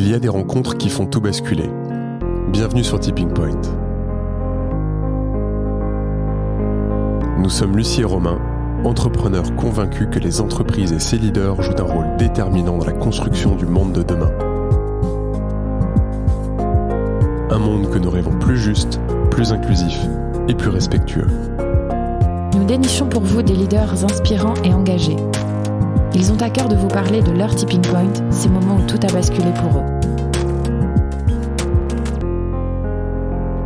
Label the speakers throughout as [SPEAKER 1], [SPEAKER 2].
[SPEAKER 1] Il y a des rencontres qui font tout basculer. Bienvenue sur Tipping Point. Nous sommes Lucie et Romain, entrepreneurs convaincus que les entreprises et ses leaders jouent un rôle déterminant dans la construction du monde de demain. Un monde que nous rêvons plus juste, plus inclusif et plus respectueux.
[SPEAKER 2] Nous dénichons pour vous des leaders inspirants et engagés. Ils ont à cœur de vous parler de leur tipping point, ces moments où tout a basculé pour eux.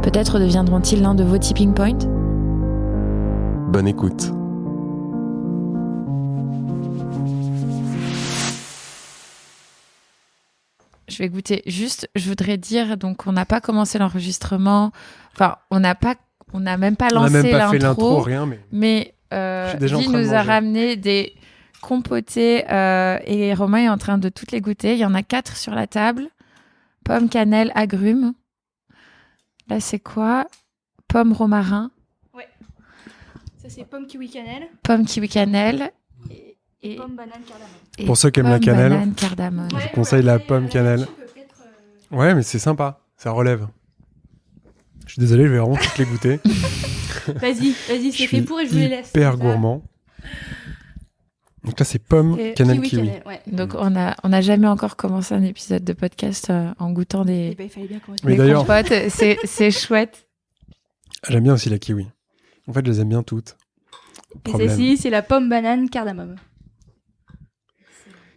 [SPEAKER 2] Peut-être deviendront-ils l'un de vos tipping points ?
[SPEAKER 1] Bonne écoute.
[SPEAKER 2] Je vais goûter. Juste, je voudrais dire, donc on n'a pas commencé l'enregistrement. Enfin, on n'a même pas lancé l'intro. On n'a même pas fait l'intro,
[SPEAKER 1] rien.
[SPEAKER 2] Mais Guy nous a ramené des compotés et Romain est en train de toutes les goûter. Il y en a 4 sur la table. Pomme, cannelle, agrumes. Là, c'est quoi ? Pomme, romarin.
[SPEAKER 3] Ouais. Ça, c'est pomme, kiwi, cannelle.
[SPEAKER 2] Pomme, kiwi, cannelle.
[SPEAKER 3] Et pomme, banane, cardamome.
[SPEAKER 1] Pour ceux qui aiment la cannelle,
[SPEAKER 2] banane, cardamome.
[SPEAKER 1] Je conseille la pomme, cannelle. Ouais, mais c'est sympa. Ça relève. Je suis désolé, je vais vraiment toutes les goûter.
[SPEAKER 3] Vas-y, c'est fait pour et je vous les laisse.
[SPEAKER 1] Hyper gourmand. Donc là, c'est pomme, cannelle, kiwi.
[SPEAKER 3] Ouais.
[SPEAKER 2] Donc, on n'a jamais encore commencé un épisode de podcast en goûtant des,
[SPEAKER 3] il fallait bien
[SPEAKER 1] mais d'ailleurs,
[SPEAKER 2] compotes. C'est chouette.
[SPEAKER 1] J'aime bien aussi la kiwi. En fait, je les aime bien toutes.
[SPEAKER 3] Et celle-ci, c'est la pomme, banane, cardamome.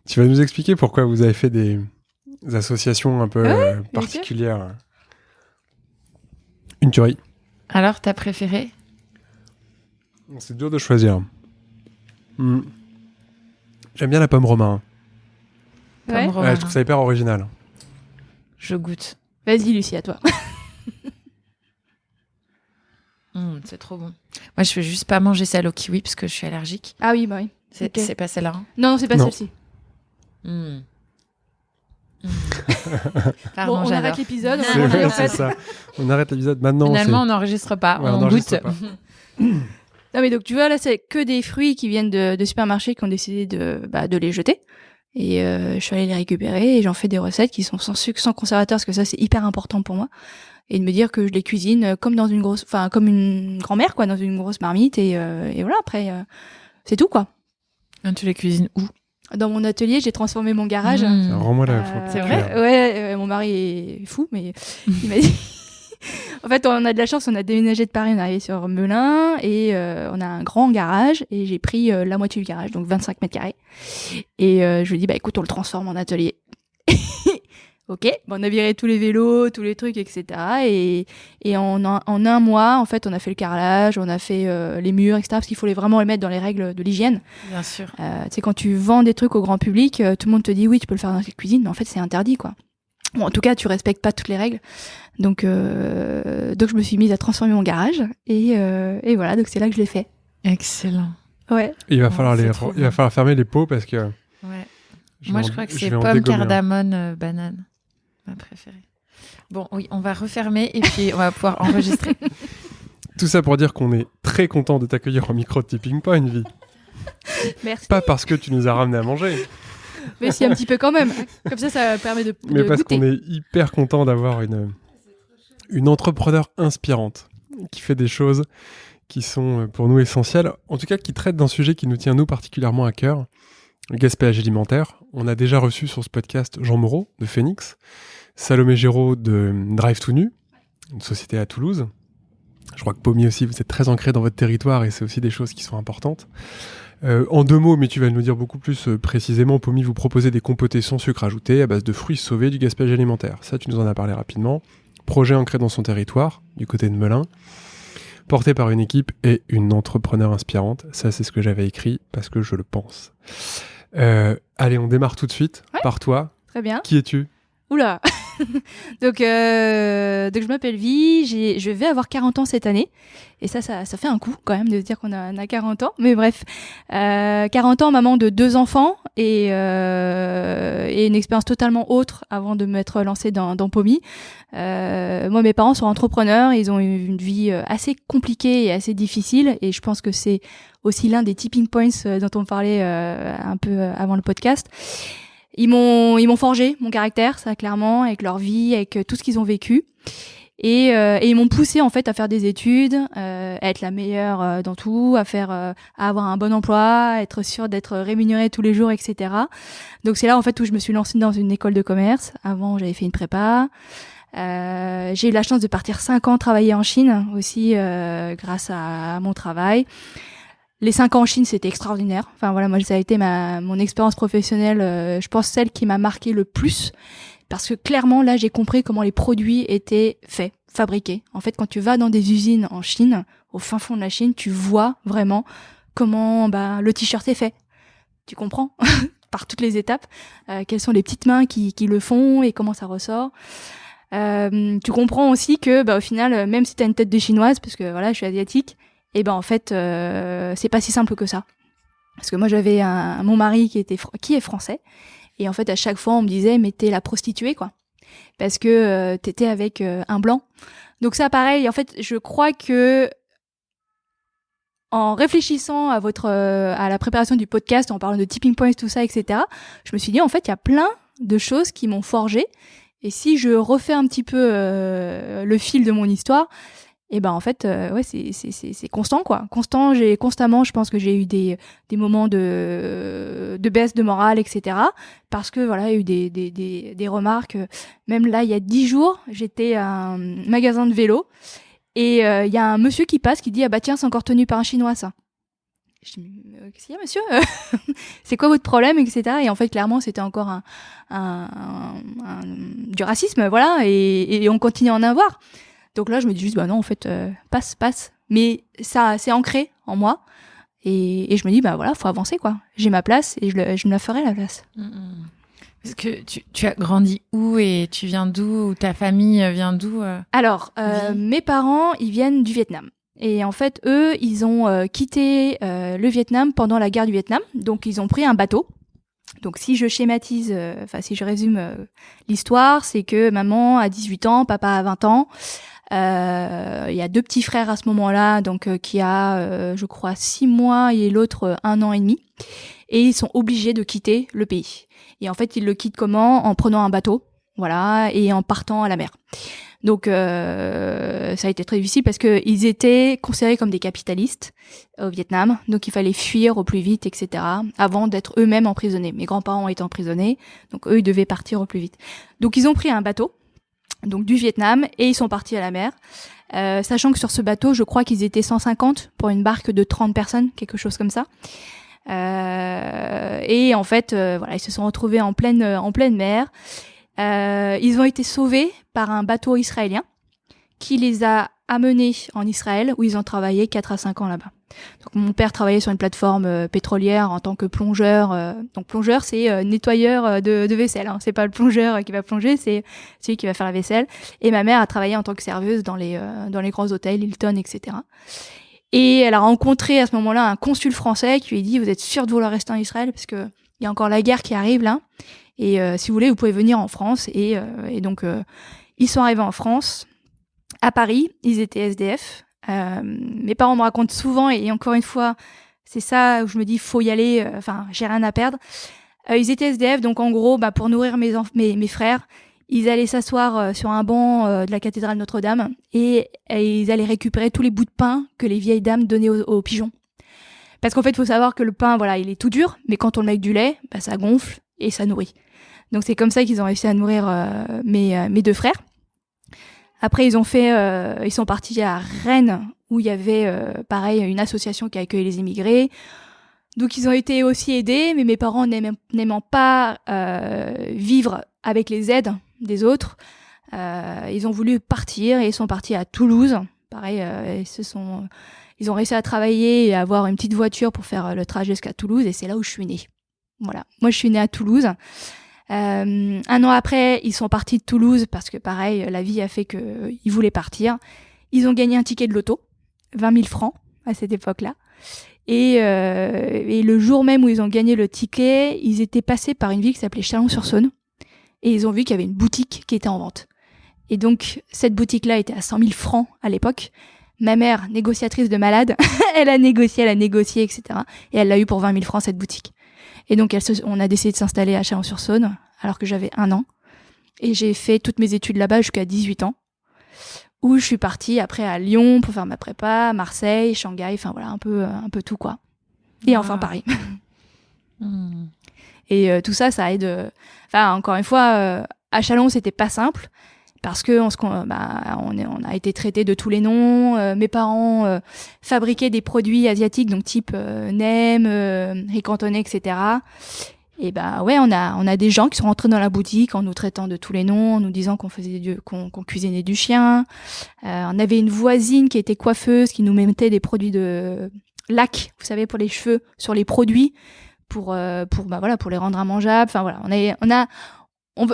[SPEAKER 1] Tu vas nous expliquer pourquoi vous avez fait des associations un peu particulières. Une tuerie.
[SPEAKER 2] Alors, ta préférée ?
[SPEAKER 1] C'est dur de choisir. J'aime bien la pomme romarin.
[SPEAKER 3] Ouais.
[SPEAKER 1] Ouais, je trouve ça hyper original.
[SPEAKER 2] Je goûte.
[SPEAKER 3] Vas-y, Lucie, à toi.
[SPEAKER 2] C'est trop bon. Moi, je vais juste pas manger celle au kiwi parce que je suis allergique.
[SPEAKER 3] Ah oui, bah oui.
[SPEAKER 2] C'est pas celle-là. Hein.
[SPEAKER 3] Non, c'est pas celle-ci.
[SPEAKER 2] Pardon,
[SPEAKER 3] bon, on arrête l'épisode.
[SPEAKER 1] C'est ça. On arrête l'épisode maintenant.
[SPEAKER 2] Finalement, on n'enregistre pas.
[SPEAKER 1] Ouais,
[SPEAKER 2] on goûte.
[SPEAKER 1] Pas.
[SPEAKER 3] Non, mais donc, tu vois, là, c'est que des fruits qui viennent de supermarchés qui ont décidé de les jeter. Et je suis allée les récupérer et j'en fais des recettes qui sont sans sucre, sans conservateur, parce que ça, c'est hyper important pour moi. Et de me dire que je les cuisine comme dans une grosse, enfin, comme une grand-mère, quoi, dans une grosse marmite. Et voilà, après, c'est tout, quoi.
[SPEAKER 2] Tu les cuisines où ?
[SPEAKER 3] Dans mon atelier, j'ai transformé mon garage.
[SPEAKER 1] Rends-moi la photo.
[SPEAKER 2] C'est vrai ?
[SPEAKER 3] Ouais, mon mari est fou, mais il m'a dit... En fait, on a de la chance, on a déménagé de Paris, on est arrivé sur Melun et on a un grand garage et j'ai pris la moitié du garage, donc 25 mètres carrés. Et je lui ai dit, bah écoute, on le transforme en atelier. Ok, bon, on a viré tous les vélos, tous les trucs, etc. Et en un mois, en fait, on a fait le carrelage, on a fait les murs, etc. Parce qu'il faut vraiment les mettre dans les règles de l'hygiène.
[SPEAKER 2] Bien sûr.
[SPEAKER 3] Tu sais, quand tu vends des trucs au grand public, tout le monde te dit, oui, tu peux le faire dans ta cuisine, mais en fait, c'est interdit, quoi. Bon, en tout cas, tu respectes pas toutes les règles. Donc je me suis mise à transformer mon garage. Et voilà, donc c'est là que je l'ai fait.
[SPEAKER 2] Excellent.
[SPEAKER 3] Ouais.
[SPEAKER 1] Il va falloir fermer les pots parce que...
[SPEAKER 2] Ouais. Moi, je crois que c'est pomme, cardamome, banane. Ma préférée. Bon, oui, on va refermer et puis on va pouvoir enregistrer.
[SPEAKER 1] Tout ça pour dire qu'on est très content de t'accueillir au micro de Tipping Point, Vie.
[SPEAKER 3] Merci.
[SPEAKER 1] Pas parce que tu nous as ramené à manger.
[SPEAKER 3] Mais si, un petit peu quand même. Comme ça permet de
[SPEAKER 1] Mais parce
[SPEAKER 3] goûter.
[SPEAKER 1] qu'on est hyper content d'avoir une entrepreneur inspirante qui fait des choses qui sont pour nous essentielles, en tout cas qui traite d'un sujet qui nous tient nous particulièrement à cœur, le gaspillage alimentaire. On a déjà reçu sur ce podcast Jean Moreau de Phoenix, Salomé Géraud de Drive to Nu, une société à Toulouse. Je crois que Pommier aussi, vous êtes très ancré dans votre territoire et c'est aussi des choses qui sont importantes. En 2 mots, mais tu vas nous dire beaucoup plus précisément, Pommier, vous proposez des compotés sans sucre ajouté à base de fruits sauvés du gaspillage alimentaire. Ça, tu nous en as parlé rapidement. Projet ancré dans son territoire, du côté de Melun, porté par une équipe et une entrepreneur inspirante. Ça, c'est ce que j'avais écrit parce que je le pense. Allez, on démarre tout de suite par toi.
[SPEAKER 3] Très bien.
[SPEAKER 1] Qui es-tu ?
[SPEAKER 3] Oula. Donc je m'appelle Vie, je vais avoir 40 ans cette année. Et ça fait un coup quand même de se dire qu'on a 40 ans. Mais bref, 40 ans, maman de 2 enfants et une expérience totalement autre avant de m'être lancée dans Pommier. Moi, mes parents sont entrepreneurs, ils ont eu une vie assez compliquée et assez difficile. Et je pense que c'est aussi l'un des tipping points dont on parlait un peu avant le podcast. Ils m'ont forgé mon caractère, ça clairement, avec leur vie, avec tout ce qu'ils ont vécu. Et ils m'ont poussé en fait à faire des études, à être la meilleure dans tout, à avoir un bon emploi, à être sûre d'être rémunérée tous les jours, etc. Donc c'est là en fait où je me suis lancée dans une école de commerce. Avant j'avais fait une prépa. J'ai eu la chance de partir 5 ans travailler en Chine aussi grâce à mon travail. Les 5 ans en Chine, c'était extraordinaire. Enfin voilà, moi ça a été mon expérience professionnelle, je pense celle qui m'a marqué le plus. Parce que clairement, là, j'ai compris comment les produits étaient faits, fabriqués. En fait, quand tu vas dans des usines en Chine, au fin fond de la Chine, tu vois vraiment comment le t-shirt est fait. Tu comprends par toutes les étapes, quelles sont les petites mains qui le font et comment ça ressort. Tu comprends aussi que au final, même si tu as une tête de chinoise, parce que voilà, je suis asiatique, et en fait, c'est pas si simple que ça. Parce que moi, j'avais mon mari qui est français. Et en fait, à chaque fois, on me disait, mais t'es la prostituée, quoi. Parce que t'étais avec un blanc. Donc ça, pareil, en fait, je crois que en réfléchissant à la préparation du podcast, en parlant de tipping points, tout ça, etc., je me suis dit, en fait, il y a plein de choses qui m'ont forgée. Et si je refais un petit peu le fil de mon histoire, et en fait ouais, c'est constant, quoi. Constamment, je pense que j'ai eu des moments de baisse de morale, etc., parce que voilà, il y a eu des remarques. Même là, il y a 10 jours, j'étais à un magasin de vélo et il y a un monsieur qui passe qui dit ah bah tiens, c'est encore tenu par un Chinois, ça. Je dis qu'est-ce qu'il y a, monsieur? C'est quoi votre problème, etc. Et en fait, clairement, c'était encore du racisme, voilà, et on continue à en avoir. Donc là, je me dis juste, non, en fait, passe. Mais ça, c'est ancré en moi. Et je me dis, voilà, faut avancer, quoi. J'ai ma place et je me la ferai, la place.
[SPEAKER 2] Parce que tu as grandi où et tu viens d'où? Ou ta famille vient d'où?
[SPEAKER 3] Alors, mes parents, ils viennent du Vietnam. Et en fait, eux, ils ont quitté le Vietnam pendant la guerre du Vietnam. Donc, ils ont pris un bateau. Donc, si je schématise, si je résume l'histoire, c'est que maman a 18 ans, papa a 20 ans. Il y a 2 petits frères à ce moment-là, donc qui a, je crois, 6 mois et l'autre 1 an et demi. Et ils sont obligés de quitter le pays. Et en fait, ils le quittent comment? En prenant un bateau, voilà, et en partant à la mer. Donc, ça a été très difficile parce que ils étaient considérés comme des capitalistes au Vietnam. Donc, il fallait fuir au plus vite, etc., avant d'être eux-mêmes emprisonnés. Mes grands-parents ont été emprisonnés, donc eux, ils devaient partir au plus vite. Donc, ils ont pris un bateau, donc du Vietnam, et ils sont partis à la mer. Sachant que sur ce bateau, je crois qu'ils étaient 150 pour une barque de 30 personnes, quelque chose comme ça. Et en fait, voilà, ils se sont retrouvés en pleine mer. Ils ont été sauvés par un bateau israélien qui les a amenés en Israël, où ils ont travaillé 4 à 5 ans là-bas. Donc mon père travaillait sur une plateforme pétrolière en tant que plongeur. Donc plongeur, c'est nettoyeur de vaisselle. Hein. C'est pas le plongeur qui va plonger, c'est celui qui va faire la vaisselle. Et ma mère a travaillé en tant que serveuse dans les grands hôtels, Hilton, etc. Et elle a rencontré à ce moment-là un consul français qui lui a dit « Vous êtes sûr de vouloir rester en Israël? Parce que il y a encore la guerre qui arrive là. Et si vous voulez, vous pouvez venir en France. » Et donc, ils sont arrivés en France, à Paris. Ils étaient SDF. Mes parents me racontent souvent, et encore une fois, c'est ça où je me dis, faut y aller. Enfin, j'ai rien à perdre. Ils étaient SDF, donc en gros, pour nourrir mes frères, ils allaient s'asseoir sur un banc de la cathédrale Notre-Dame et ils allaient récupérer tous les bouts de pain que les vieilles dames donnaient aux pigeons. Parce qu'en fait, il faut savoir que le pain, voilà, il est tout dur, mais quand on le met avec du lait, ça gonfle et ça nourrit. Donc c'est comme ça qu'ils ont réussi à nourrir mes 2 frères. Après, ils sont partis à Rennes, où il y avait, pareil, une association qui accueille les immigrés. Donc ils ont été aussi aidés, mais mes parents n'aimant pas vivre avec les aides des autres, ils ont voulu partir et ils sont partis à Toulouse. Pareil, ils ont réussi à travailler et à avoir une petite voiture pour faire le trajet jusqu'à Toulouse, et c'est là où je suis née. Voilà, moi je suis née à Toulouse. 1 an après, ils sont partis de Toulouse parce que pareil, la vie a fait qu'ils voulaient partir. Ils ont gagné un ticket de loto, 20 000 francs à cette époque-là. Et le jour même où ils ont gagné le ticket, ils étaient passés par une ville qui s'appelait Chalon-sur-Saône. Et ils ont vu qu'il y avait une boutique qui était en vente. Et donc, cette boutique-là était à 100 000 francs à l'époque. Ma mère, négociatrice de malade, elle a négocié, etc. Et elle l'a eu pour 20 000 francs, cette boutique. Et donc, on a décidé de s'installer à Chalon-sur-Saône, alors que j'avais 1 an. Et j'ai fait toutes mes études là-bas jusqu'à 18 ans, où je suis partie après à Lyon pour faire ma prépa, Marseille, Shanghai, enfin voilà, un peu tout, quoi. Et enfin Paris. Et tout ça aide. Enfin, encore une fois, à Chalon, c'était pas simple. Parce que on a été traités de tous les noms. Mes parents fabriquaient des produits asiatiques, donc type nem, riz cantonais, etc. Et on a des gens qui sont rentrés dans la boutique en nous traitant de tous les noms, en nous disant qu'on cuisinait du chien. On avait une voisine qui était coiffeuse, qui nous mettait des produits de lac, vous savez, pour les cheveux, sur les produits, pour les rendre immangeables. Enfin voilà,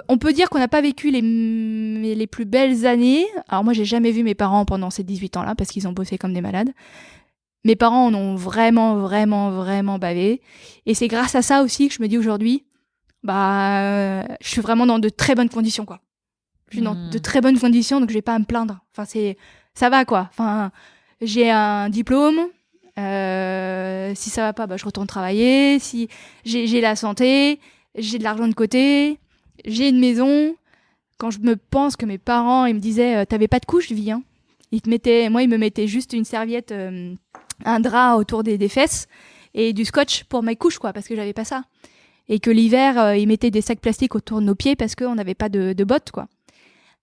[SPEAKER 3] on peut dire qu'on n'a pas vécu les plus belles années. Alors moi, j'ai jamais vu mes parents pendant ces 18 ans-là parce qu'ils ont bossé comme des malades. Mes parents en ont vraiment, vraiment, vraiment bavé. Et c'est grâce à ça aussi que je me dis aujourd'hui, je suis vraiment dans de très bonnes conditions, quoi. Je suis dans de très bonnes conditions, donc je vais pas à me plaindre. Enfin, ça va, quoi. Enfin, j'ai un diplôme. Si ça va pas, je retourne travailler. Si j'ai la santé, j'ai de l'argent de côté. J'ai une maison. Quand je me pense que mes parents, ils me disaient, t'avais pas de couche, vie, hein. Ils me mettaient juste une serviette, un drap autour des fesses et du scotch pour mes couches, quoi, parce que j'avais pas ça. Et que l'hiver, ils mettaient des sacs plastiques autour de nos pieds parce qu'on n'avait pas de bottes, quoi.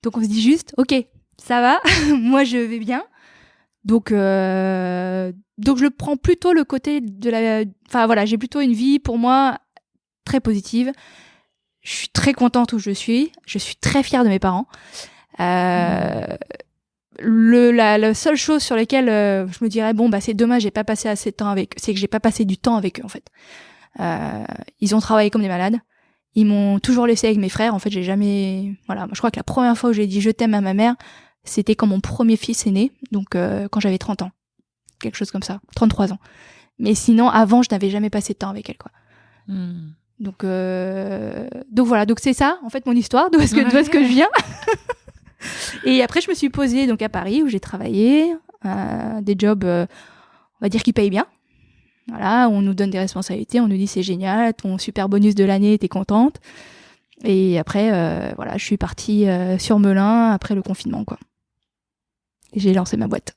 [SPEAKER 3] Donc on se dit juste, ok, ça va, moi je vais bien. Donc je le prends plutôt le côté enfin voilà, j'ai plutôt une vie pour moi très positive. Je suis très contente où je suis très fière de mes parents. La seule chose sur laquelle je me dirais c'est dommage, j'ai pas passé assez de temps avec eux, c'est que j'ai pas passé du temps avec eux, en fait. Ils ont travaillé comme des malades. Ils m'ont toujours laissé avec mes frères. En fait, j'ai jamais, voilà, je crois que la première fois où j'ai dit je t'aime à ma mère, c'était quand mon premier fils est né, donc quand j'avais 30 ans. Quelque chose comme ça, 33 ans. Mais sinon, avant, je n'avais jamais passé de temps avec elle, quoi. Donc voilà, donc c'est ça, en fait, mon histoire, d'où est-ce que je viens. Et après, je me suis posée donc à Paris, où j'ai travaillé, des jobs, on va dire, qui payent bien. Voilà, on nous donne des responsabilités, on nous dit c'est génial, ton super bonus de l'année, t'es contente. Et après, je suis partie sur Melun après le confinement, quoi. Et j'ai lancé ma boîte.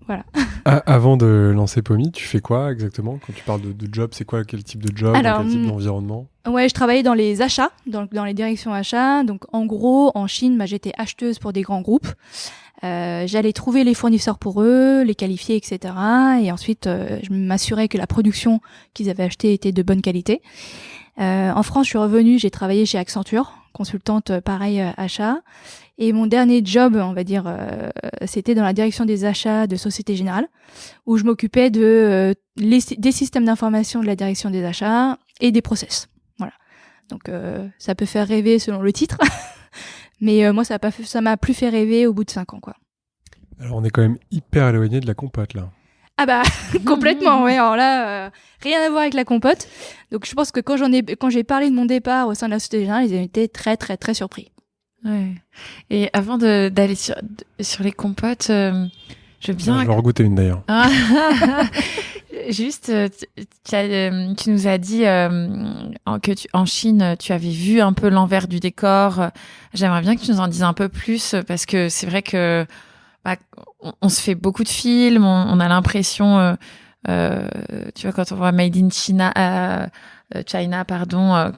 [SPEAKER 3] Voilà.
[SPEAKER 1] Avant de lancer Pommy, tu fais quoi exactement? Quand tu parles de job, c'est quoi? Quel type de job?
[SPEAKER 3] Alors,
[SPEAKER 1] quel type d'environnement?
[SPEAKER 3] Ouais, je travaillais dans les achats, dans les directions achats. Donc, en gros, en Chine, j'étais acheteuse pour des grands groupes. J'allais trouver les fournisseurs pour eux, les qualifier, etc. Et ensuite, je m'assurais que la production qu'ils avaient achetée était de bonne qualité. En France, je suis revenue, j'ai travaillé chez Accenture, consultante pareil achat. Et mon dernier job, on va dire, c'était dans la direction des achats de Société Générale, où je m'occupais des systèmes d'information de la direction des achats et des process. Voilà. Donc ça peut faire rêver selon le titre, mais moi ça m'a plus fait rêver au bout de 5 ans, quoi.
[SPEAKER 1] Alors on est quand même hyper éloigné de la compote là.
[SPEAKER 3] Ah complètement, ouais. Alors là, rien à voir avec la compote. Donc je pense que quand j'ai parlé de mon départ au sein de la Société Générale, ils ont été très très très surpris.
[SPEAKER 2] Ouais. Et avant d'aller sur les compotes, je veux bien.
[SPEAKER 1] Je vais en regoûter une d'ailleurs.
[SPEAKER 2] Juste, tu nous as dit que en Chine, tu avais vu un peu l'envers du décor. J'aimerais bien que tu nous en dises un peu plus parce que c'est vrai que on se fait beaucoup de films, on a l'impression, tu vois, quand on voit Made in China,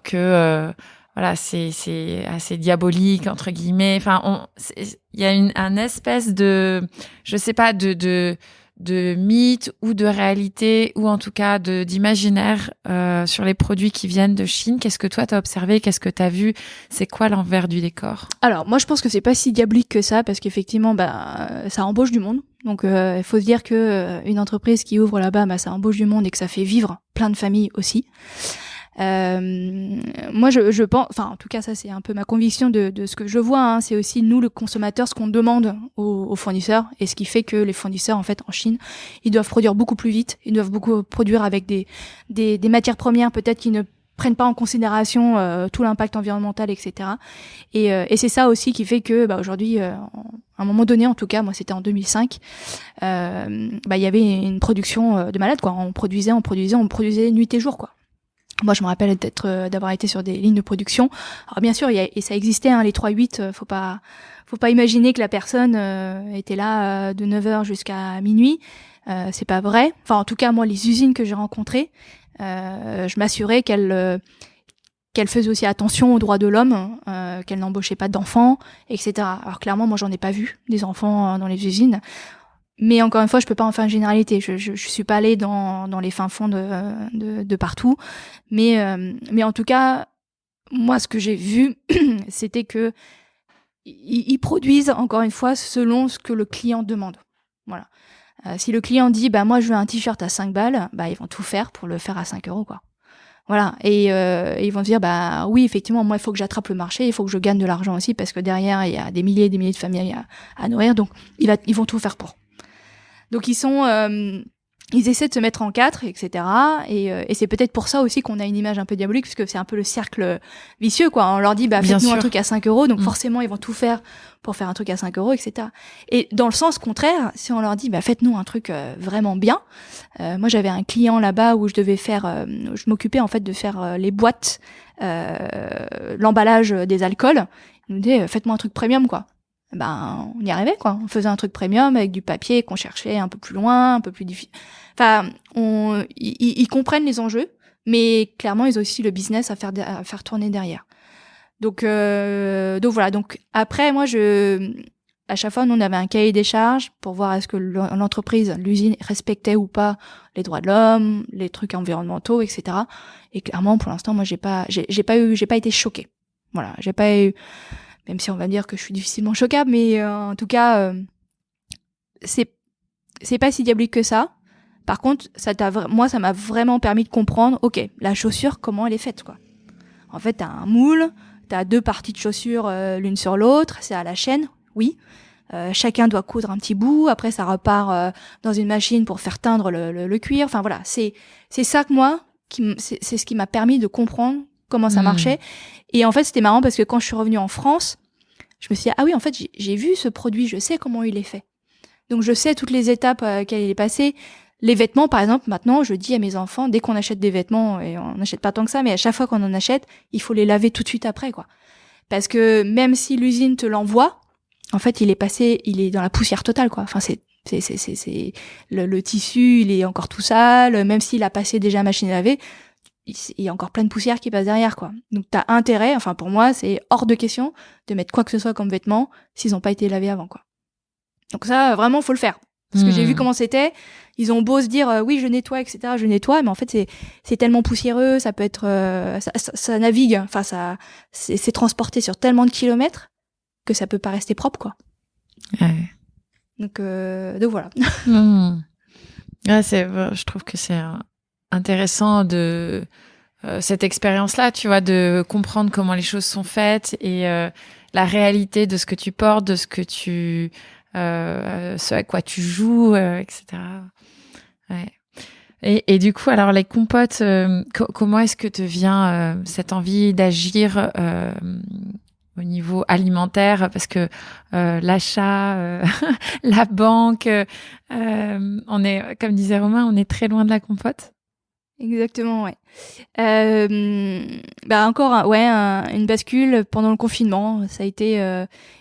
[SPEAKER 2] que voilà, c'est assez diabolique entre guillemets. Enfin, il y a un espèce de, je sais pas, de mythe ou de réalité ou en tout cas d'imaginaire sur les produits qui viennent de Chine. Qu'est-ce que toi t'as observé? Qu'est-ce que t'as vu? C'est quoi l'envers du décor?
[SPEAKER 3] Alors moi je pense que c'est pas si diabolique que ça parce qu'effectivement ça embauche du monde. Donc il faut se dire que une entreprise qui ouvre là-bas, ça embauche du monde et que ça fait vivre plein de familles aussi. Moi je pense, enfin en tout cas ça c'est un peu ma conviction de ce que je vois, hein, c'est aussi nous le consommateur ce qu'on demande aux fournisseurs et ce qui fait que les fournisseurs en fait en Chine ils doivent produire beaucoup plus vite, ils doivent beaucoup produire avec des matières premières peut-être qui ne prennent pas en considération tout l'impact environnemental, etc. Et c'est ça aussi qui fait que aujourd'hui, à un moment donné, en tout cas, moi c'était en 2005, il y avait une production de malade, quoi. On produisait nuit et jour, quoi. Moi, je me rappelle d'avoir été sur des lignes de production. Alors bien sûr, et ça existait, hein, les 3-8. Faut pas imaginer que la personne était là de 9h jusqu'à minuit. C'est pas vrai. Enfin, en tout cas, moi, les usines que j'ai rencontrées, je m'assurais qu'elles faisaient aussi attention aux droits de l'homme, qu'elles n'embauchaient pas d'enfants, etc. Alors clairement, moi, j'en ai pas vu des enfants dans les usines. Mais encore une fois, je peux pas en faire une généralité. Je suis pas allée dans les fins fonds de partout. Mais en tout cas, moi, ce que j'ai vu, c'était que ils produisent, encore une fois, selon ce que le client demande. Voilà. Si le client dit, moi, je veux un t-shirt à 5 balles, ils vont tout faire pour le faire à 5 €, quoi. Voilà. Et ils vont dire, oui, effectivement, moi, il faut que j'attrape le marché, il faut que je gagne de l'argent aussi, parce que derrière, il y a des milliers et des milliers de familles à nourrir. Donc, ils vont tout faire pour. Donc ils essaient de se mettre en quatre, etc. Et c'est peut-être pour ça aussi qu'on a une image un peu diabolique, puisque c'est un peu le cercle vicieux, quoi. On leur dit, faites-nous un truc à 5 €, donc forcément ils vont tout faire pour faire un truc à 5 €, etc. Et dans le sens contraire, si on leur dit, faites-nous un truc vraiment bien. Moi j'avais un client là-bas où je m'occupais en fait de faire les boîtes, l'emballage des alcools. Il nous disait, faites-moi un truc premium, quoi. On y arrivait, quoi. On faisait un truc premium avec du papier qu'on cherchait un peu plus loin, un peu plus difficile. Enfin, ils comprennent les enjeux, mais clairement, ils ont aussi le business à faire tourner derrière. Donc voilà. Donc après, moi, à chaque fois, nous, on avait un cahier des charges pour voir est-ce que l'entreprise, l'usine respectait ou pas les droits de l'homme, les trucs environnementaux, etc. Et clairement, pour l'instant, moi, j'ai pas été choquée. Voilà, j'ai pas eu. Même si on va dire que je suis difficilement choquable, mais en tout cas, c'est pas si diabolique que ça. Par contre, moi, ça m'a vraiment permis de comprendre, ok, la chaussure, comment elle est faite, quoi. En fait, t'as un moule, t'as 2 parties de chaussure l'une sur l'autre, c'est à la chaîne, oui. Chacun doit coudre un petit bout, après ça repart dans une machine pour faire teindre le cuir. Enfin voilà, c'est ça que moi, c'est ce qui m'a permis de comprendre comment ça marchait. Et en fait, c'était marrant parce que quand je suis revenue en France, je me suis dit, ah oui, en fait, j'ai vu ce produit, je sais comment il est fait. Donc, je sais toutes les étapes qu'elle est passée. Les vêtements, par exemple, maintenant, je dis à mes enfants, dès qu'on achète des vêtements, et on n'achète pas tant que ça, mais à chaque fois qu'on en achète, il faut les laver tout de suite après, quoi. Parce que même si l'usine te l'envoie, en fait, il est dans la poussière totale, quoi. Enfin, c'est le tissu, il est encore tout sale, même s'il a passé déjà à machine à laver, il y a encore plein de poussière qui passe derrière, quoi. Donc t'as intérêt, enfin pour moi, c'est hors de question de mettre quoi que ce soit comme vêtements s'ils n'ont pas été lavés avant, quoi. Donc ça, vraiment, faut le faire. Parce que j'ai vu comment c'était. Ils ont beau se dire, oui, je nettoie, etc., je nettoie, mais en fait, c'est tellement poussiéreux, ça peut être, ça navigue, enfin, c'est transporté sur tellement de kilomètres que ça peut pas rester propre, quoi.
[SPEAKER 2] Ouais.
[SPEAKER 3] Donc voilà.
[SPEAKER 2] Ouais, je trouve que c'est intéressant de cette expérience-là, tu vois, de comprendre comment les choses sont faites et la réalité de ce que tu portes, de ce que ce à quoi tu joues, etc. Ouais. Et du coup, alors les compotes, comment est-ce que te vient cette envie d'agir au niveau alimentaire, parce que l'achat, la banque, on est, comme disait Romain, on est très loin de la compote.
[SPEAKER 3] Exactement, ouais. Encore, une bascule pendant le confinement. Ça a été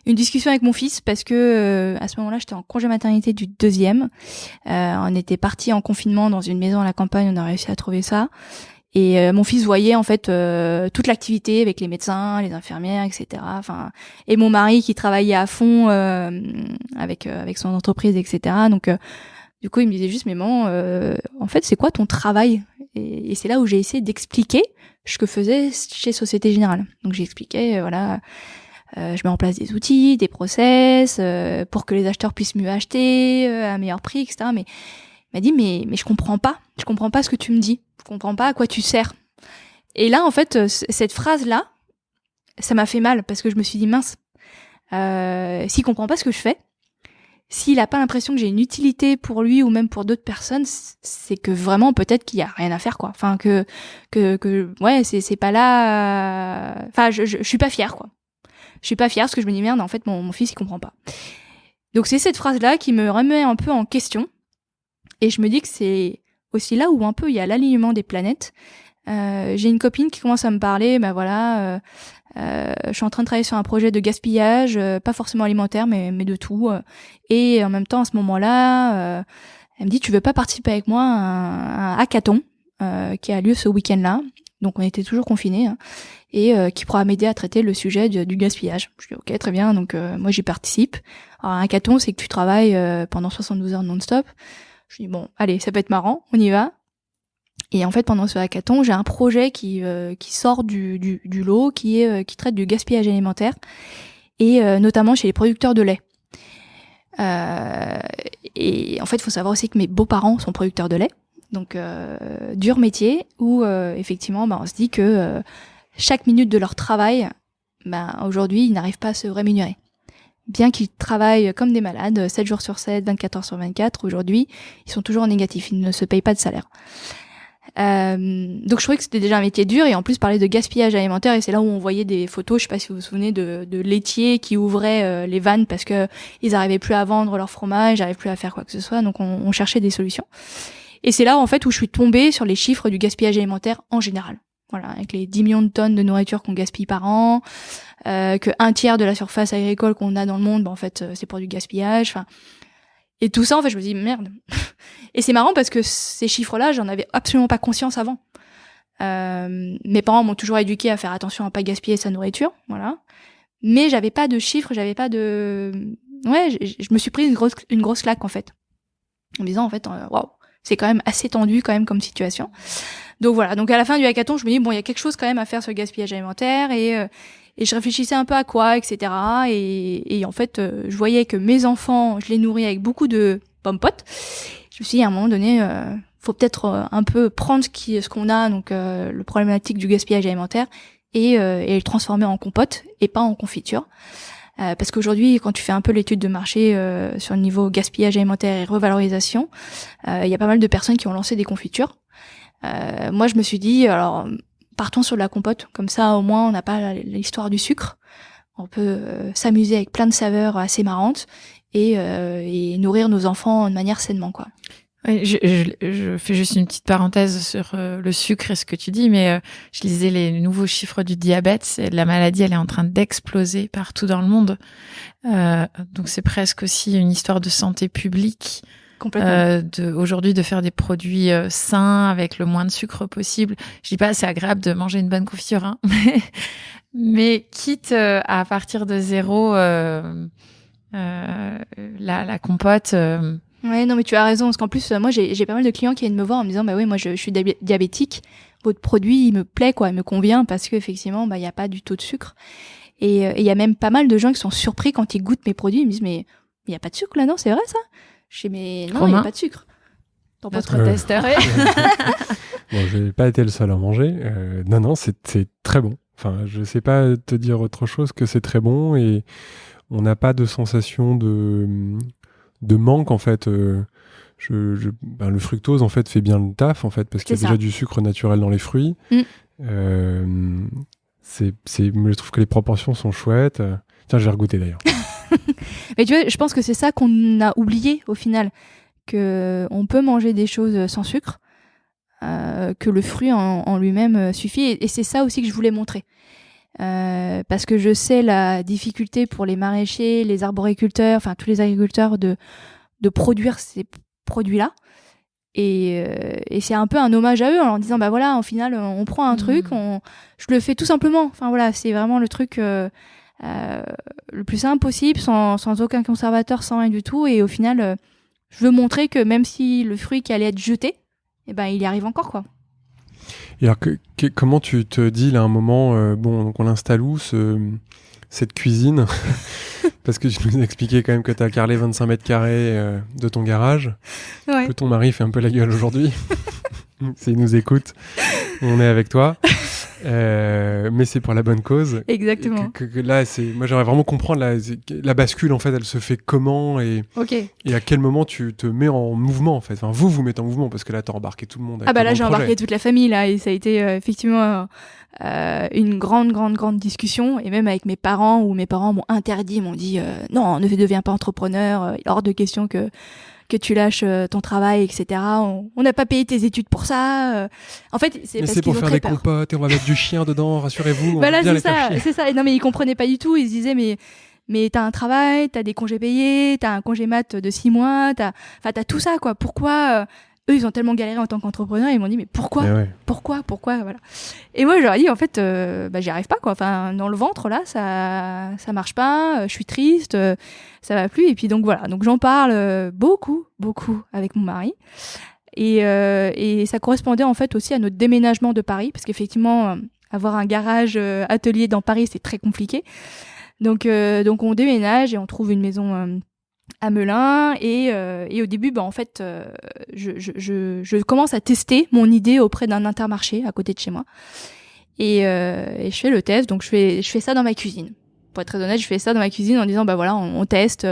[SPEAKER 3] une discussion avec mon fils parce que à ce moment-là, j'étais en congé maternité du 2e. On était partis en confinement dans une maison à la campagne. On a réussi à trouver ça. Et mon fils voyait en fait toute l'activité avec les médecins, les infirmières, etc. Enfin, et mon mari qui travaillait à fond avec son entreprise, etc. Donc du coup, il me disait juste, mais maman, en fait, c'est quoi ton travail ? Et c'est là où j'ai essayé d'expliquer ce que faisais chez Société Générale. Donc j'expliquais, je mets en place des outils, des process pour que les acheteurs puissent mieux acheter à un meilleur prix, etc. Mais il m'a dit, mais je comprends pas ce que tu me dis. Je comprends pas à quoi tu sers. Et là, en fait, cette phrase-là, ça m'a fait mal parce que je me suis dit, mince, s'il comprend pas ce que je fais, s'il a pas l'impression que j'ai une utilité pour lui ou même pour d'autres personnes, c'est que vraiment peut-être qu'il y a rien à faire, quoi. Enfin que ouais, c'est pas là. Enfin, je suis pas fière, quoi. Je suis pas fière parce que je me dis merde, en fait mon fils il comprend pas. Donc c'est cette phrase là qui me remet un peu en question et je me dis que c'est aussi là où un peu il y a l'alignement des planètes. J'ai une copine qui commence à me parler, je suis en train de travailler sur un projet de gaspillage, pas forcément alimentaire, mais de tout. Et en même temps, à ce moment-là, elle me dit, tu veux pas participer avec moi à un hackathon qui a lieu ce week-end-là. Donc on était toujours confinés, hein, et qui pourra m'aider à traiter le sujet du gaspillage. Je dis ok, très bien, donc moi j'y participe. Alors un hackathon, c'est que tu travailles pendant 72 heures non-stop. Je dis bon, allez, ça peut être marrant, on y va. Et en fait, pendant ce hackathon, j'ai un projet qui sort du lot, qui traite du gaspillage alimentaire, et notamment chez les producteurs de lait. Et en fait, il faut savoir aussi que mes beaux-parents sont producteurs de lait, donc dur métier où effectivement, on se dit que chaque minute de leur travail, aujourd'hui, ils n'arrivent pas à se rémunérer. Bien qu'ils travaillent comme des malades, 7 jours sur 7, 24 heures sur 24, aujourd'hui, ils sont toujours en négatif, ils ne se payent pas de salaire. Donc je trouvais que c'était déjà un métier dur, et en plus parler de gaspillage alimentaire, et c'est là où on voyait des photos, je sais pas si vous vous souvenez, de laitiers qui ouvraient les vannes parce que ils arrivaient plus à vendre leur fromage, ils n'arrivaient plus à faire quoi que ce soit, donc on cherchait des solutions. Et c'est là en fait où je suis tombée sur les chiffres du gaspillage alimentaire en général. Voilà, avec les 10 millions de tonnes de nourriture qu'on gaspille par an, que 1/3 de la surface agricole qu'on a dans le monde, en fait, c'est pour du gaspillage. Enfin, et tout ça, en fait, je me dis merde. Et c'est marrant parce que ces chiffres-là, j'en avais absolument pas conscience avant. Mes parents m'ont toujours éduqué à faire attention à pas gaspiller sa nourriture, voilà. Mais j'avais pas de chiffres, j'avais pas de. Ouais, je me suis pris une grosse claque en fait, en me disant en fait, waouh, c'est quand même assez tendu quand même comme situation. Donc voilà, donc à la fin du hackathon, je me dis bon, il y a quelque chose quand même à faire sur le gaspillage alimentaire, et je réfléchissais un peu à quoi, etc. Et en fait, je voyais que mes enfants, je les nourris avec beaucoup de pommes potes. Je me suis dit à un moment donné, faut peut-être un peu prendre ce qu'on a, donc le problématique du gaspillage alimentaire, et le transformer en compote et pas en confiture. Parce qu'aujourd'hui, quand tu fais un peu l'étude de marché sur le niveau gaspillage alimentaire et revalorisation, il y a pas mal de personnes qui ont lancé des confitures. Moi, je me suis dit, alors, partons sur de la compote. Comme ça, au moins, on n'a pas l'histoire du sucre. On peut s'amuser avec plein de saveurs assez marrantes et nourrir nos enfants de manière sainement, quoi.
[SPEAKER 2] Oui, je fais juste une petite parenthèse sur le sucre et ce que tu dis, mais je lisais les nouveaux chiffres du diabète. La maladie, elle est en train d'exploser partout dans le monde. Donc, c'est presque aussi une histoire de santé publique. Aujourd'hui de faire des produits sains avec le moins de sucre possible. Je dis pas c'est agréable de manger une bonne confiture, hein, mais quitte à partir de zéro, la compote.
[SPEAKER 3] Ouais, non mais tu as raison, parce qu'en plus moi j'ai pas mal de clients qui viennent me voir en me disant bah oui, moi je suis diabétique, votre produit il me plaît quoi, il me convient parce que effectivement il y a pas du tout de sucre, et il y a même pas mal de gens qui sont surpris quand ils goûtent mes produits, ils me disent mais il y a pas de sucre là, non, c'est vrai ça? Je dis mais non, il n'y a pas de sucre.
[SPEAKER 2] Notre testeur.
[SPEAKER 1] Bon, je n'ai pas été le seul à manger. Non, c'est très bon. Enfin, je ne sais pas te dire autre chose que c'est très bon, et on n'a pas de sensation de manque en fait. Le fructose en fait fait bien le taf en fait parce qu'il y a déjà du sucre naturel dans les fruits. Je trouve que les proportions sont chouettes. Tiens, je vais regoûter d'ailleurs.
[SPEAKER 3] Mais tu vois, je pense que c'est ça qu'on a oublié au final, que on peut manger des choses sans sucre, que le fruit en lui-même suffit, et c'est ça aussi que je voulais montrer, parce que je sais la difficulté pour les maraîchers, les arboriculteurs, enfin tous les agriculteurs de produire ces produits-là, et c'est un peu un hommage à eux en disant bah voilà, au final on prend un truc, je le fais tout simplement, enfin voilà, c'est vraiment le truc le plus simple possible, sans aucun conservateur, sans rien du tout, et au final je veux montrer que même si le fruit qui allait être jeté, il y arrive encore quoi.
[SPEAKER 1] Et alors comment tu te dis là un moment, donc on installe où cette cuisine parce que tu nous as expliqué quand même que tu as carrelé 25 mètres carrés de ton garage, que ton mari fait un peu la gueule aujourd'hui. S'il nous écoute, on est avec toi. Mais c'est pour la bonne cause.
[SPEAKER 3] Exactement.
[SPEAKER 1] Là, moi j'aimerais vraiment comprendre la bascule en fait, elle se fait comment, et à quel moment tu te mets en mouvement en fait. Enfin, vous mettez en mouvement parce que là t'as embarqué tout le monde.
[SPEAKER 3] Là j'ai embarqué toute la famille là, et ça a été effectivement une grande discussion, et même avec mes parents, où mes parents m'ont interdit, m'ont dit non, ne deviens pas entrepreneur, hors de question que que tu lâches ton travail, etc. On n'a pas payé tes études pour ça. En fait, c'est
[SPEAKER 1] mais
[SPEAKER 3] parce
[SPEAKER 1] c'est
[SPEAKER 3] qu'ils
[SPEAKER 1] pour
[SPEAKER 3] ont
[SPEAKER 1] faire
[SPEAKER 3] très
[SPEAKER 1] des
[SPEAKER 3] peur.
[SPEAKER 1] compotes et on va mettre du chien dedans, rassurez-vous.
[SPEAKER 3] Voilà,
[SPEAKER 1] bien
[SPEAKER 3] c'est ça, c'est ça. Non, mais ils comprenaient pas du tout. Ils se disaient, mais t'as un travail, t'as des congés payés, t'as un congé mat de 6 mois, t'as tout ça, quoi. Pourquoi eux, ils ont tellement galéré en tant qu'entrepreneurs, ils m'ont dit, mais pourquoi pourquoi, voilà. Et moi, je leur ai dit, en fait, j'y arrive pas, quoi. Enfin, dans le ventre, là, ça marche pas, je suis triste, ça va plus. Et puis, donc, voilà. Donc, j'en parle beaucoup avec mon mari. Et ça correspondait, en fait, aussi à notre déménagement de Paris, parce qu'effectivement, avoir un garage atelier dans Paris, c'est très compliqué. Donc on déménage et on trouve une maison à Melun et au début en fait je commence à tester mon idée auprès d'un Intermarché à côté de chez moi et je fais le test. Donc je fais ça dans ma cuisine. Pour être très honnête, je fais ça dans ma cuisine en disant voilà, on teste,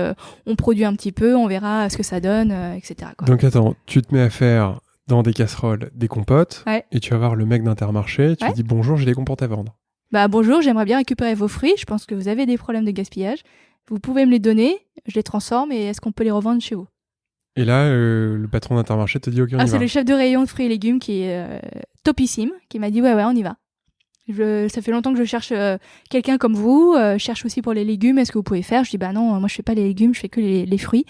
[SPEAKER 3] on produit un petit peu, on verra ce que ça donne, etc. quoi.
[SPEAKER 1] Donc attends, tu te mets à faire dans des casseroles des compotes
[SPEAKER 3] ouais.
[SPEAKER 1] Et tu vas voir le mec d'Intermarché, tu lui dis bonjour, j'ai des compotes à vendre.
[SPEAKER 3] Bonjour, j'aimerais bien récupérer vos fruits. Je pense que vous avez des problèmes de gaspillage. Vous pouvez me les donner, je les transforme et est-ce qu'on peut les revendre chez vous ?
[SPEAKER 1] Et là, le patron d'Intermarché te dit ok, on y va.
[SPEAKER 3] C'est le chef de rayon de fruits et légumes qui est topissime, qui m'a dit ouais, on y va. Ça fait longtemps que je cherche quelqu'un comme vous, je cherche aussi pour les légumes, est-ce que vous pouvez faire ? Je dis non, moi je fais pas les légumes, je fais que les fruits.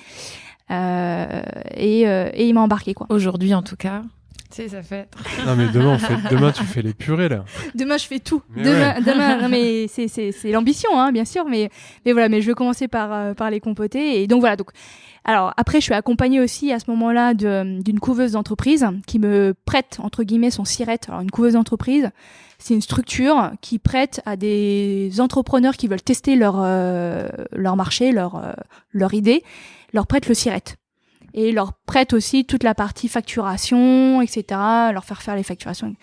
[SPEAKER 3] Et il m'a embarqué quoi.
[SPEAKER 2] Aujourd'hui en tout cas. Ça fait.
[SPEAKER 1] Non mais demain tu fais les purées là.
[SPEAKER 3] Demain je fais tout. Demain non mais c'est l'ambition hein, bien sûr, mais voilà, mais je vais commencer par les compoter et donc voilà. Donc alors après je suis accompagnée aussi à ce moment-là d'une couveuse d'entreprise qui me prête entre guillemets son sirette. Alors une couveuse d'entreprise, c'est une structure qui prête à des entrepreneurs qui veulent tester leur marché, leur idée, leur prête le sirette. Et leur prête aussi toute la partie facturation, etc., leur faire les facturations.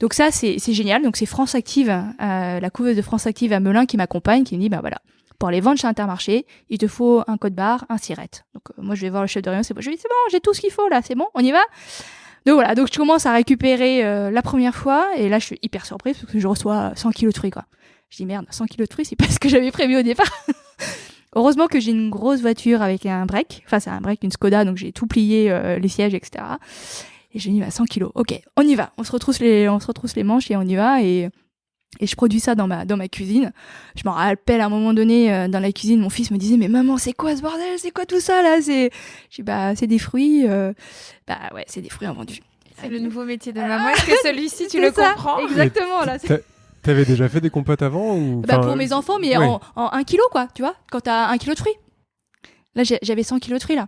[SPEAKER 3] Donc ça, c'est génial. Donc c'est France Active, la couveuse de France Active à Melun qui m'accompagne, qui me dit, voilà, pour les vendre chez Intermarché, il te faut un code barre, un sirette. Donc moi, je vais voir le chef de rayon, je lui dis, c'est bon, j'ai tout ce qu'il faut là, c'est bon, on y va ? Donc voilà, donc je commence à récupérer la première fois, et là, je suis hyper surprise parce que je reçois 100 kilos de fruits, quoi. Je dis, merde, 100 kilos de fruits, c'est pas ce que j'avais prévu au départ. Heureusement que j'ai une grosse voiture avec un break. Enfin, c'est un break, une Skoda, donc j'ai tout plié, les sièges, etc. Et je me dis, 100 kilos. Ok, on y va. On se retrousse les manches et on y va. Et je produis ça dans ma cuisine. Je m'en rappelle à un moment donné, dans la cuisine, mon fils me disait, mais maman, c'est quoi ce bordel ? C'est quoi tout ça, là ? Je dis, c'est des fruits. Ouais, c'est des fruits invendus.
[SPEAKER 2] C'est le nouveau métier de maman. Est-ce que celui-ci, tu le comprends ?
[SPEAKER 3] Exactement, là.
[SPEAKER 1] T'avais déjà fait des compotes avant ou...
[SPEAKER 3] Pour mes enfants, mais en 1 kilo, quoi, tu vois, quand t'as 1 kilo de fruits. Là, j'avais 100 kilos de fruits, là.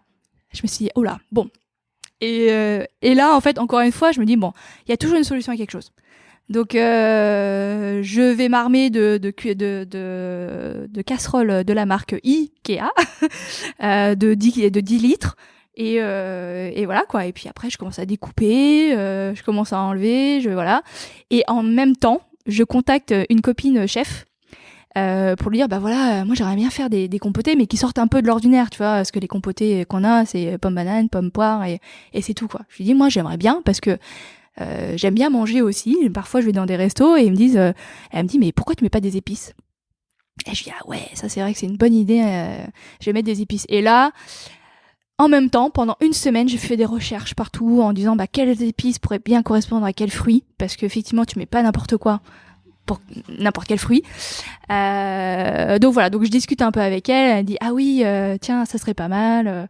[SPEAKER 3] Je me suis dit, oh là, bon. Et là, en fait, encore une fois, je me dis, bon, il y a toujours une solution à quelque chose. Donc, je vais m'armer de casseroles de la marque Ikea, de 10 litres. Et voilà, quoi. Et puis après, je commence à découper, je commence à enlever, voilà. Et en même temps, je contacte une copine chef pour lui dire moi j'aimerais bien faire des compotés mais qui sortent un peu de l'ordinaire, tu vois, parce que les compotés qu'on a c'est pomme banane, pomme poire et c'est tout quoi. Je lui dis moi j'aimerais bien parce que j'aime bien manger aussi, parfois je vais dans des restos et elle me dit mais pourquoi tu mets pas des épices ? Et je lui dis ah ouais, ça c'est vrai que c'est une bonne idée, je vais mettre des épices. Et là en même temps, pendant une semaine, j'ai fait des recherches partout en disant quelles épices pourraient bien correspondre à quel fruit, parce qu'effectivement, tu mets pas n'importe quoi pour n'importe quel fruit. Donc voilà, donc je discute un peu avec elle. Elle dit ah oui, tiens, ça serait pas mal.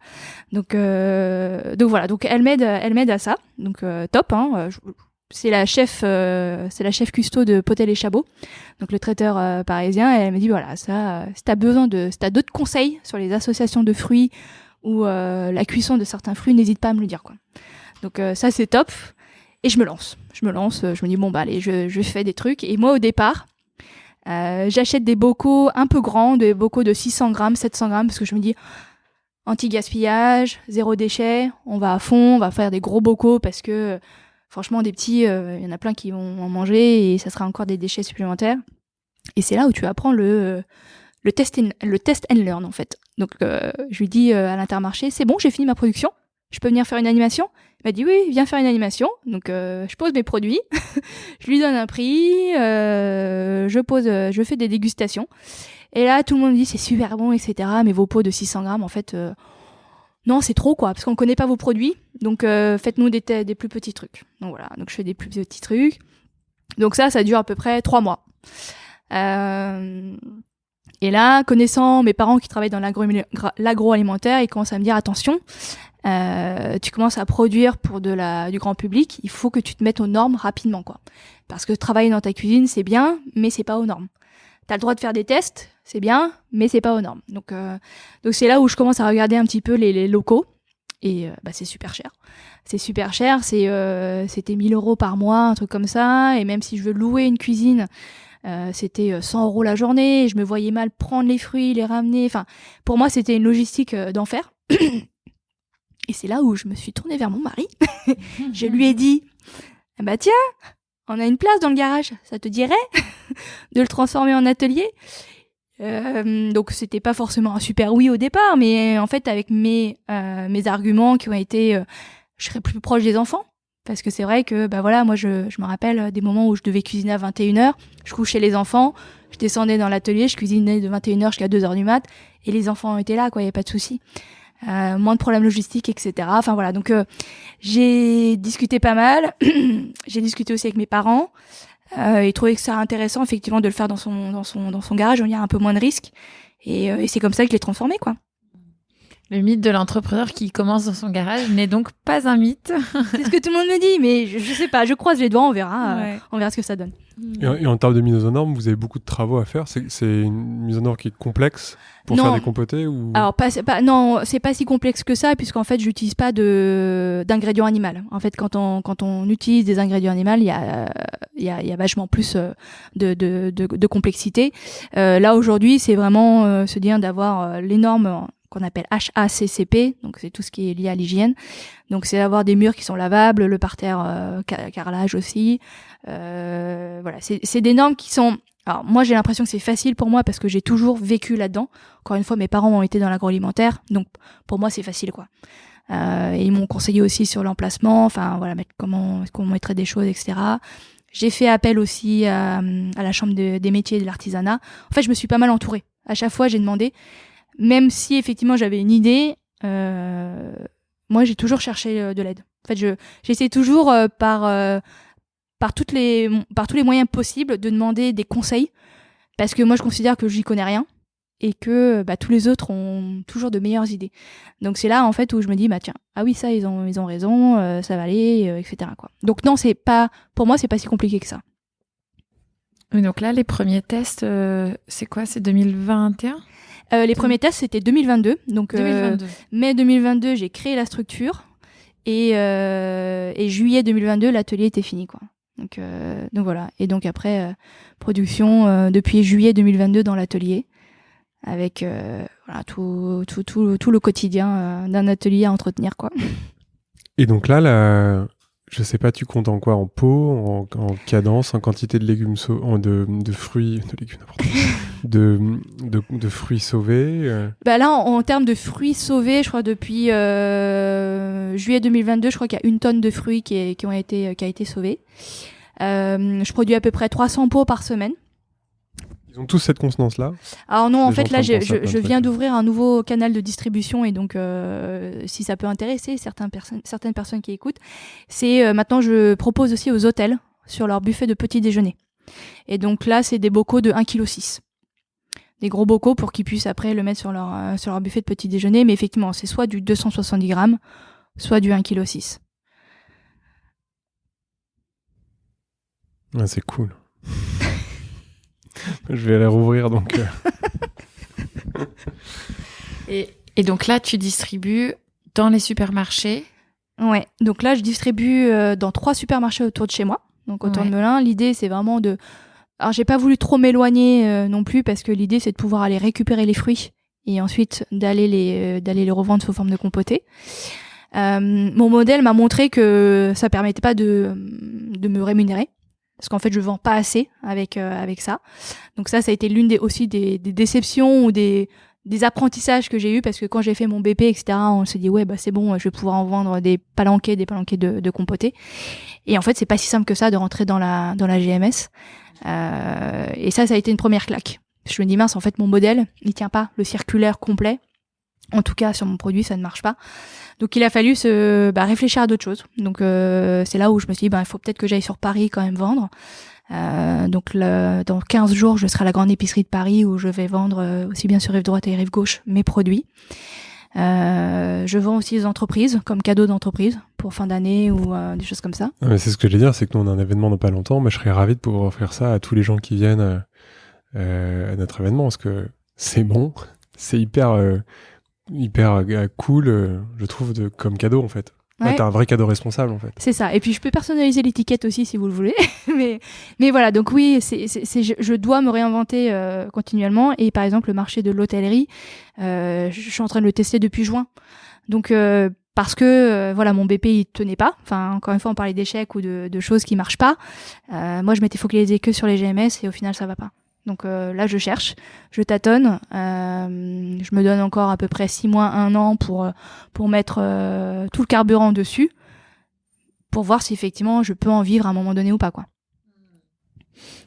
[SPEAKER 3] Donc voilà, donc elle m'aide à ça. Donc top. Hein, c'est la chef custo de Potel et Chabot, donc le traiteur parisien. Et elle me dit voilà, ça, si t'as d'autres conseils sur les associations de fruits ou la cuisson de certains fruits, n'hésite pas à me le dire quoi. Donc ça c'est top et je me lance, je me dis allez, je fais des trucs. Et moi au départ j'achète des bocaux un peu grands, des bocaux de 600 grammes, 700 grammes, parce que je me dis anti-gaspillage, zéro déchet, on va à fond, on va faire des gros bocaux parce que franchement des petits, il y en a plein qui vont en manger et ça sera encore des déchets supplémentaires. Et c'est là où tu apprends le test and learn en fait. Donc je lui dis à l'Intermarché, c'est bon, j'ai fini ma production, je peux venir faire une animation ? Il m'a dit oui, viens faire une animation. Donc je pose mes produits, je lui donne un prix, je fais des dégustations. Et là tout le monde me dit c'est super bon, etc. Mais vos pots de 600 grammes en fait, non, c'est trop, quoi, parce qu'on connaît pas vos produits. Donc, faites-nous des plus petits trucs. Donc, voilà. Donc, je fais des plus petits trucs. Donc, ça dure à peu près 3 mois. Et là, connaissant mes parents qui travaillent dans l'agroalimentaire, ils commencent à me dire, attention, tu commences à produire pour du grand public, il faut que tu te mettes aux normes rapidement, quoi. Parce que travailler dans ta cuisine, c'est bien, mais c'est pas aux normes. T'as le droit de faire des tests, c'est bien, mais c'est pas aux normes. Donc c'est là où je commence à regarder un petit peu les locaux. Et c'est super cher. C'est super cher, c'était 1 000 € par mois, un truc comme ça. Et même si je veux louer une cuisine, c'était 100 € la journée. Et je me voyais mal prendre les fruits, les ramener. Enfin, pour moi, c'était une logistique d'enfer. Et c'est là où je me suis tournée vers mon mari. Je lui ai dit, bah tiens, on a une place dans le garage, ça te dirait de le transformer en atelier? Donc c'était pas forcément un super oui au départ, mais en fait avec mes arguments qui ont été je serais plus proche des enfants, parce que c'est vrai que moi je me rappelle des moments où je devais cuisiner à 21h, je couchais les enfants, je descendais dans l'atelier, je cuisinais de 21h jusqu'à 2h du mat, et les enfants étaient là, quoi, il y avait pas de souci. Moins de problèmes logistiques, etc. Enfin voilà, donc j'ai discuté pas mal. J'ai discuté aussi avec mes parents. Ils trouvaient que ça intéressant effectivement de le faire dans son garage, où il y a un peu moins de risques. Et c'est comme ça que je l'ai transformé, quoi.
[SPEAKER 2] Le mythe de l'entrepreneur qui commence dans son garage n'est donc pas un mythe.
[SPEAKER 3] C'est ce que tout le monde me dit, mais je sais pas, je croise les doigts, on verra ce que ça donne.
[SPEAKER 1] Et en termes de mise aux normes, vous avez beaucoup de travaux à faire. C'est une mise aux normes qui est complexe pour faire des compotés ou... Alors,
[SPEAKER 3] non, c'est pas si complexe que ça, puisqu'en fait, j'utilise pas d'ingrédients animaux. En fait, quand on utilise des ingrédients animaux, il y a vachement plus de complexité. Là, aujourd'hui, c'est vraiment se dire d'avoir les normes qu'on appelle HACCP, donc c'est tout ce qui est lié à l'hygiène. Donc c'est d'avoir des murs qui sont lavables, le parterre carrelage aussi. Voilà, c'est des normes qui sont... Alors moi j'ai l'impression que c'est facile pour moi parce que j'ai toujours vécu là-dedans. Encore une fois, mes parents ont été dans l'agroalimentaire, donc pour moi c'est facile, quoi. Et ils m'ont conseillé aussi sur l'emplacement, enfin voilà, comment est-ce qu'on mettrait des choses, etc. J'ai fait appel aussi à la chambre des métiers et de l'artisanat. En fait, je me suis pas mal entourée. À chaque fois, j'ai demandé, même si effectivement j'avais une idée, moi j'ai toujours cherché de l'aide. En fait, j'essaie toujours par tous les moyens possibles de demander des conseils, parce que moi je considère que j'y connais rien et que tous les autres ont toujours de meilleures idées. Donc c'est là en fait où je me dis tiens, ah oui, ça ils ont raison, ça va aller, etc., quoi. Donc non, pour moi c'est pas si compliqué que ça.
[SPEAKER 2] Donc là les premiers tests, c'est quoi, c'est 2021?
[SPEAKER 3] Les premiers tests c'était 2022, donc
[SPEAKER 2] 2022.
[SPEAKER 3] Mai 2022 j'ai créé la structure et juillet 2022 l'atelier était fini, quoi. Donc voilà. Et donc après, production depuis juillet 2022 dans l'atelier, avec voilà, tout le quotidien d'un atelier à entretenir, quoi.
[SPEAKER 1] Et donc là, je sais pas, tu comptes en quoi? En pot, en cadence, en quantité de légumes, de fruits, de fruits sauvés
[SPEAKER 3] Là, en termes de fruits sauvés, je crois depuis juillet 2022, je crois qu'il y a 1 tonne de fruits qui a été sauvée. Je produis à peu près 300 pots par semaine.
[SPEAKER 1] Ils ont tous cette constance-là? Alors
[SPEAKER 3] non, en fait, là, je viens d'ouvrir un nouveau canal de distribution, et donc, si ça peut intéresser certaines personnes qui écoutent, c'est maintenant, je propose aussi aux hôtels sur leur buffet de petit déjeuner. Et donc là, c'est des bocaux de 1,6 kg. Des gros bocaux pour qu'ils puissent après le mettre sur leur buffet de petit déjeuner. Mais effectivement, c'est soit du 270 grammes, soit du 1,6 kg.
[SPEAKER 1] Ah, c'est cool. Je vais aller rouvrir, donc.
[SPEAKER 2] Et donc là, tu distribues dans les supermarchés?
[SPEAKER 3] Ouais, donc là, je distribue dans 3 supermarchés autour de chez moi, donc autour de Melun. L'idée, c'est vraiment de... Alors, j'ai pas voulu trop m'éloigner non plus, parce que l'idée, c'est de pouvoir aller récupérer les fruits et ensuite d'aller les revendre sous forme de compoté. Mon modèle m'a montré que ça permettait pas de me rémunérer, parce qu'en fait je vends pas assez avec ça. Donc ça a été l'une des déceptions ou des apprentissages que j'ai eu, parce que quand j'ai fait mon BP, etc., on se dit c'est bon, je vais pouvoir en vendre des palanquets de compotés. Et en fait c'est pas si simple que ça de rentrer dans la GMS. Et ça a été une première claque. Je me dis mince, en fait mon modèle il tient pas le circulaire complet. En tout cas, sur mon produit, ça ne marche pas. Donc, il a fallu réfléchir à d'autres choses. Donc, c'est là où je me suis dit, il faut peut-être que j'aille sur Paris quand même vendre. Donc, dans 15 jours, je serai à la grande épicerie de Paris où je vais vendre aussi bien sur rive droite et rive gauche mes produits. Je vends aussi aux entreprises comme cadeau d'entreprise pour fin d'année ou des choses comme ça.
[SPEAKER 1] Ah, mais c'est ce que je veux dire, c'est que nous on a un événement dans pas longtemps, mais je serais ravi de pouvoir offrir ça à tous les gens qui viennent à notre événement parce que c'est bon, c'est hyper cool, je trouve, comme cadeau en fait. Ouais, t'as un vrai cadeau responsable en fait.
[SPEAKER 3] C'est ça. Et puis je peux personnaliser l'étiquette aussi si vous le voulez. mais voilà, donc oui, je dois me réinventer continuellement. Et par exemple, le marché de l'hôtellerie, je suis en train de le tester depuis juin. Donc parce que voilà, mon BP il tenait pas. Enfin, encore une fois, on parlait d'échecs ou de choses qui marchent pas. Moi, je m'étais focalisée que sur les GMS et au final, ça va pas. Donc là, je cherche, je tâtonne. Je me donne encore à peu près 6 mois, 1 an pour mettre tout le carburant dessus, pour voir si effectivement je peux en vivre à un moment donné ou pas, quoi.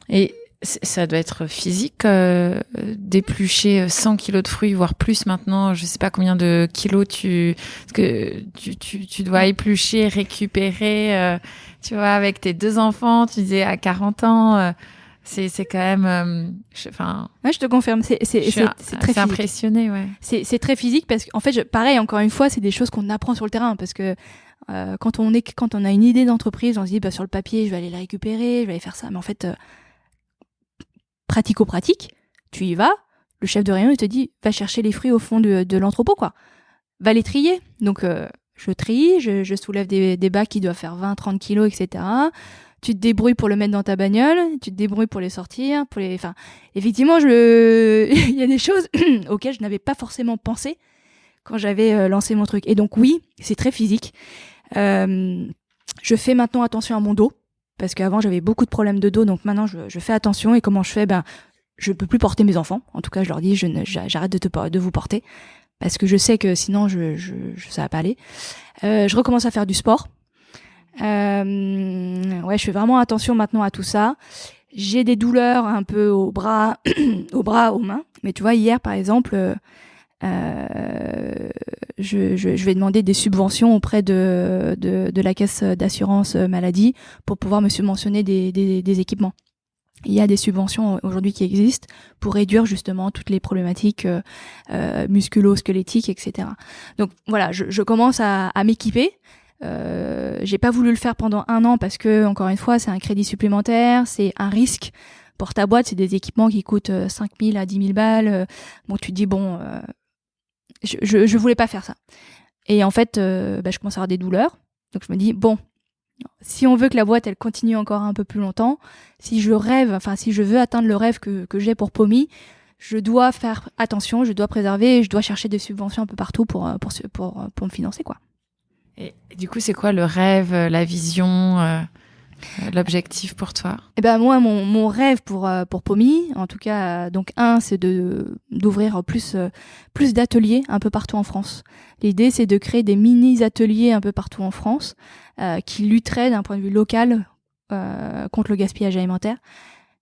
[SPEAKER 2] Et ça doit être physique, d'éplucher 100 kilos de fruits, voire plus maintenant. Je sais pas combien de kilos tu dois éplucher, récupérer. Tu vois, avec tes 2 enfants, tu disais à 40 ans. C'est quand même
[SPEAKER 3] ouais, je te confirme, c'est très physique.
[SPEAKER 2] Impressionné, ouais.
[SPEAKER 3] C'est très physique parce qu'en fait pareil, encore une fois, c'est des choses qu'on apprend sur le terrain parce que quand on a une idée d'entreprise, on se dit sur le papier, je vais aller la récupérer, je vais aller faire ça, mais en fait pratico-pratique, tu y vas, le chef de rayon il te dit va chercher les fruits au fond de l'entrepôt, quoi. Va les trier. Donc je trie, je soulève des bacs qui doivent faire 20-30 kilos, etc. Tu te débrouilles pour le mettre dans ta bagnole, tu te débrouilles pour les sortir, effectivement, il y a des choses auxquelles je n'avais pas forcément pensé quand j'avais lancé mon truc. Et donc oui, c'est très physique. Je fais maintenant attention à mon dos, parce qu'avant j'avais beaucoup de problèmes de dos, donc maintenant je fais attention. Et comment je fais? Je peux plus porter mes enfants. En tout cas, je leur dis, j'arrête de vous porter, parce que je sais que sinon ça va pas aller. Je recommence à faire du sport. Ouais, je fais vraiment attention maintenant à tout ça. J'ai des douleurs un peu aux bras, aux mains. Mais tu vois, hier, par exemple, je vais demander des subventions auprès de la caisse d'assurance maladie pour pouvoir me subventionner des équipements. Il y a des subventions aujourd'hui qui existent pour réduire justement toutes les problématiques musculo-squelettiques, etc. Donc voilà, je commence à m'équiper. J'ai pas voulu le faire pendant 1 an parce que, encore une fois, c'est un crédit supplémentaire, c'est un risque pour ta boîte, c'est des équipements qui coûtent 5 000 à 10 000 balles. Bon, tu te dis, je voulais pas faire ça. Et en fait, je commence à avoir des douleurs. Donc je me dis, si on veut que la boîte, elle continue encore un peu plus longtemps, si je veux atteindre le rêve que j'ai pour Pommy, je dois faire attention, je dois préserver, je dois chercher des subventions un peu partout pour me financer, quoi.
[SPEAKER 2] Et du coup, c'est quoi le rêve, la vision, l'objectif pour toi?
[SPEAKER 3] Moi, mon rêve pour Pommy, en tout cas, donc c'est d'ouvrir plus d'ateliers un peu partout en France. L'idée, c'est de créer des mini-ateliers un peu partout en France qui lutteraient d'un point de vue local contre le gaspillage alimentaire.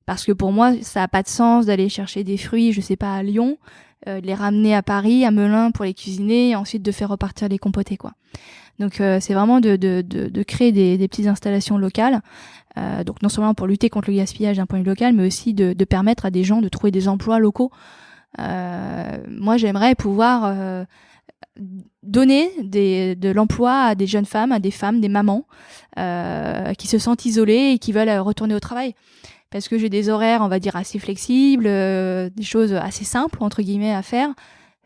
[SPEAKER 3] Parce que pour moi, ça n'a pas de sens d'aller chercher des fruits, je sais pas, à Lyon, de les ramener à Paris, à Melun pour les cuisiner et ensuite de faire repartir les compoter, quoi. Donc c'est vraiment de créer des petites installations locales, donc non seulement pour lutter contre le gaspillage d'un point de vue local, mais aussi de permettre à des gens de trouver des emplois locaux. Moi, j'aimerais pouvoir donner de l'emploi à des jeunes femmes, à des femmes, des mamans qui se sentent isolées et qui veulent retourner au travail. Parce que j'ai des horaires, on va dire, assez flexibles, des choses assez simples, entre guillemets, à faire.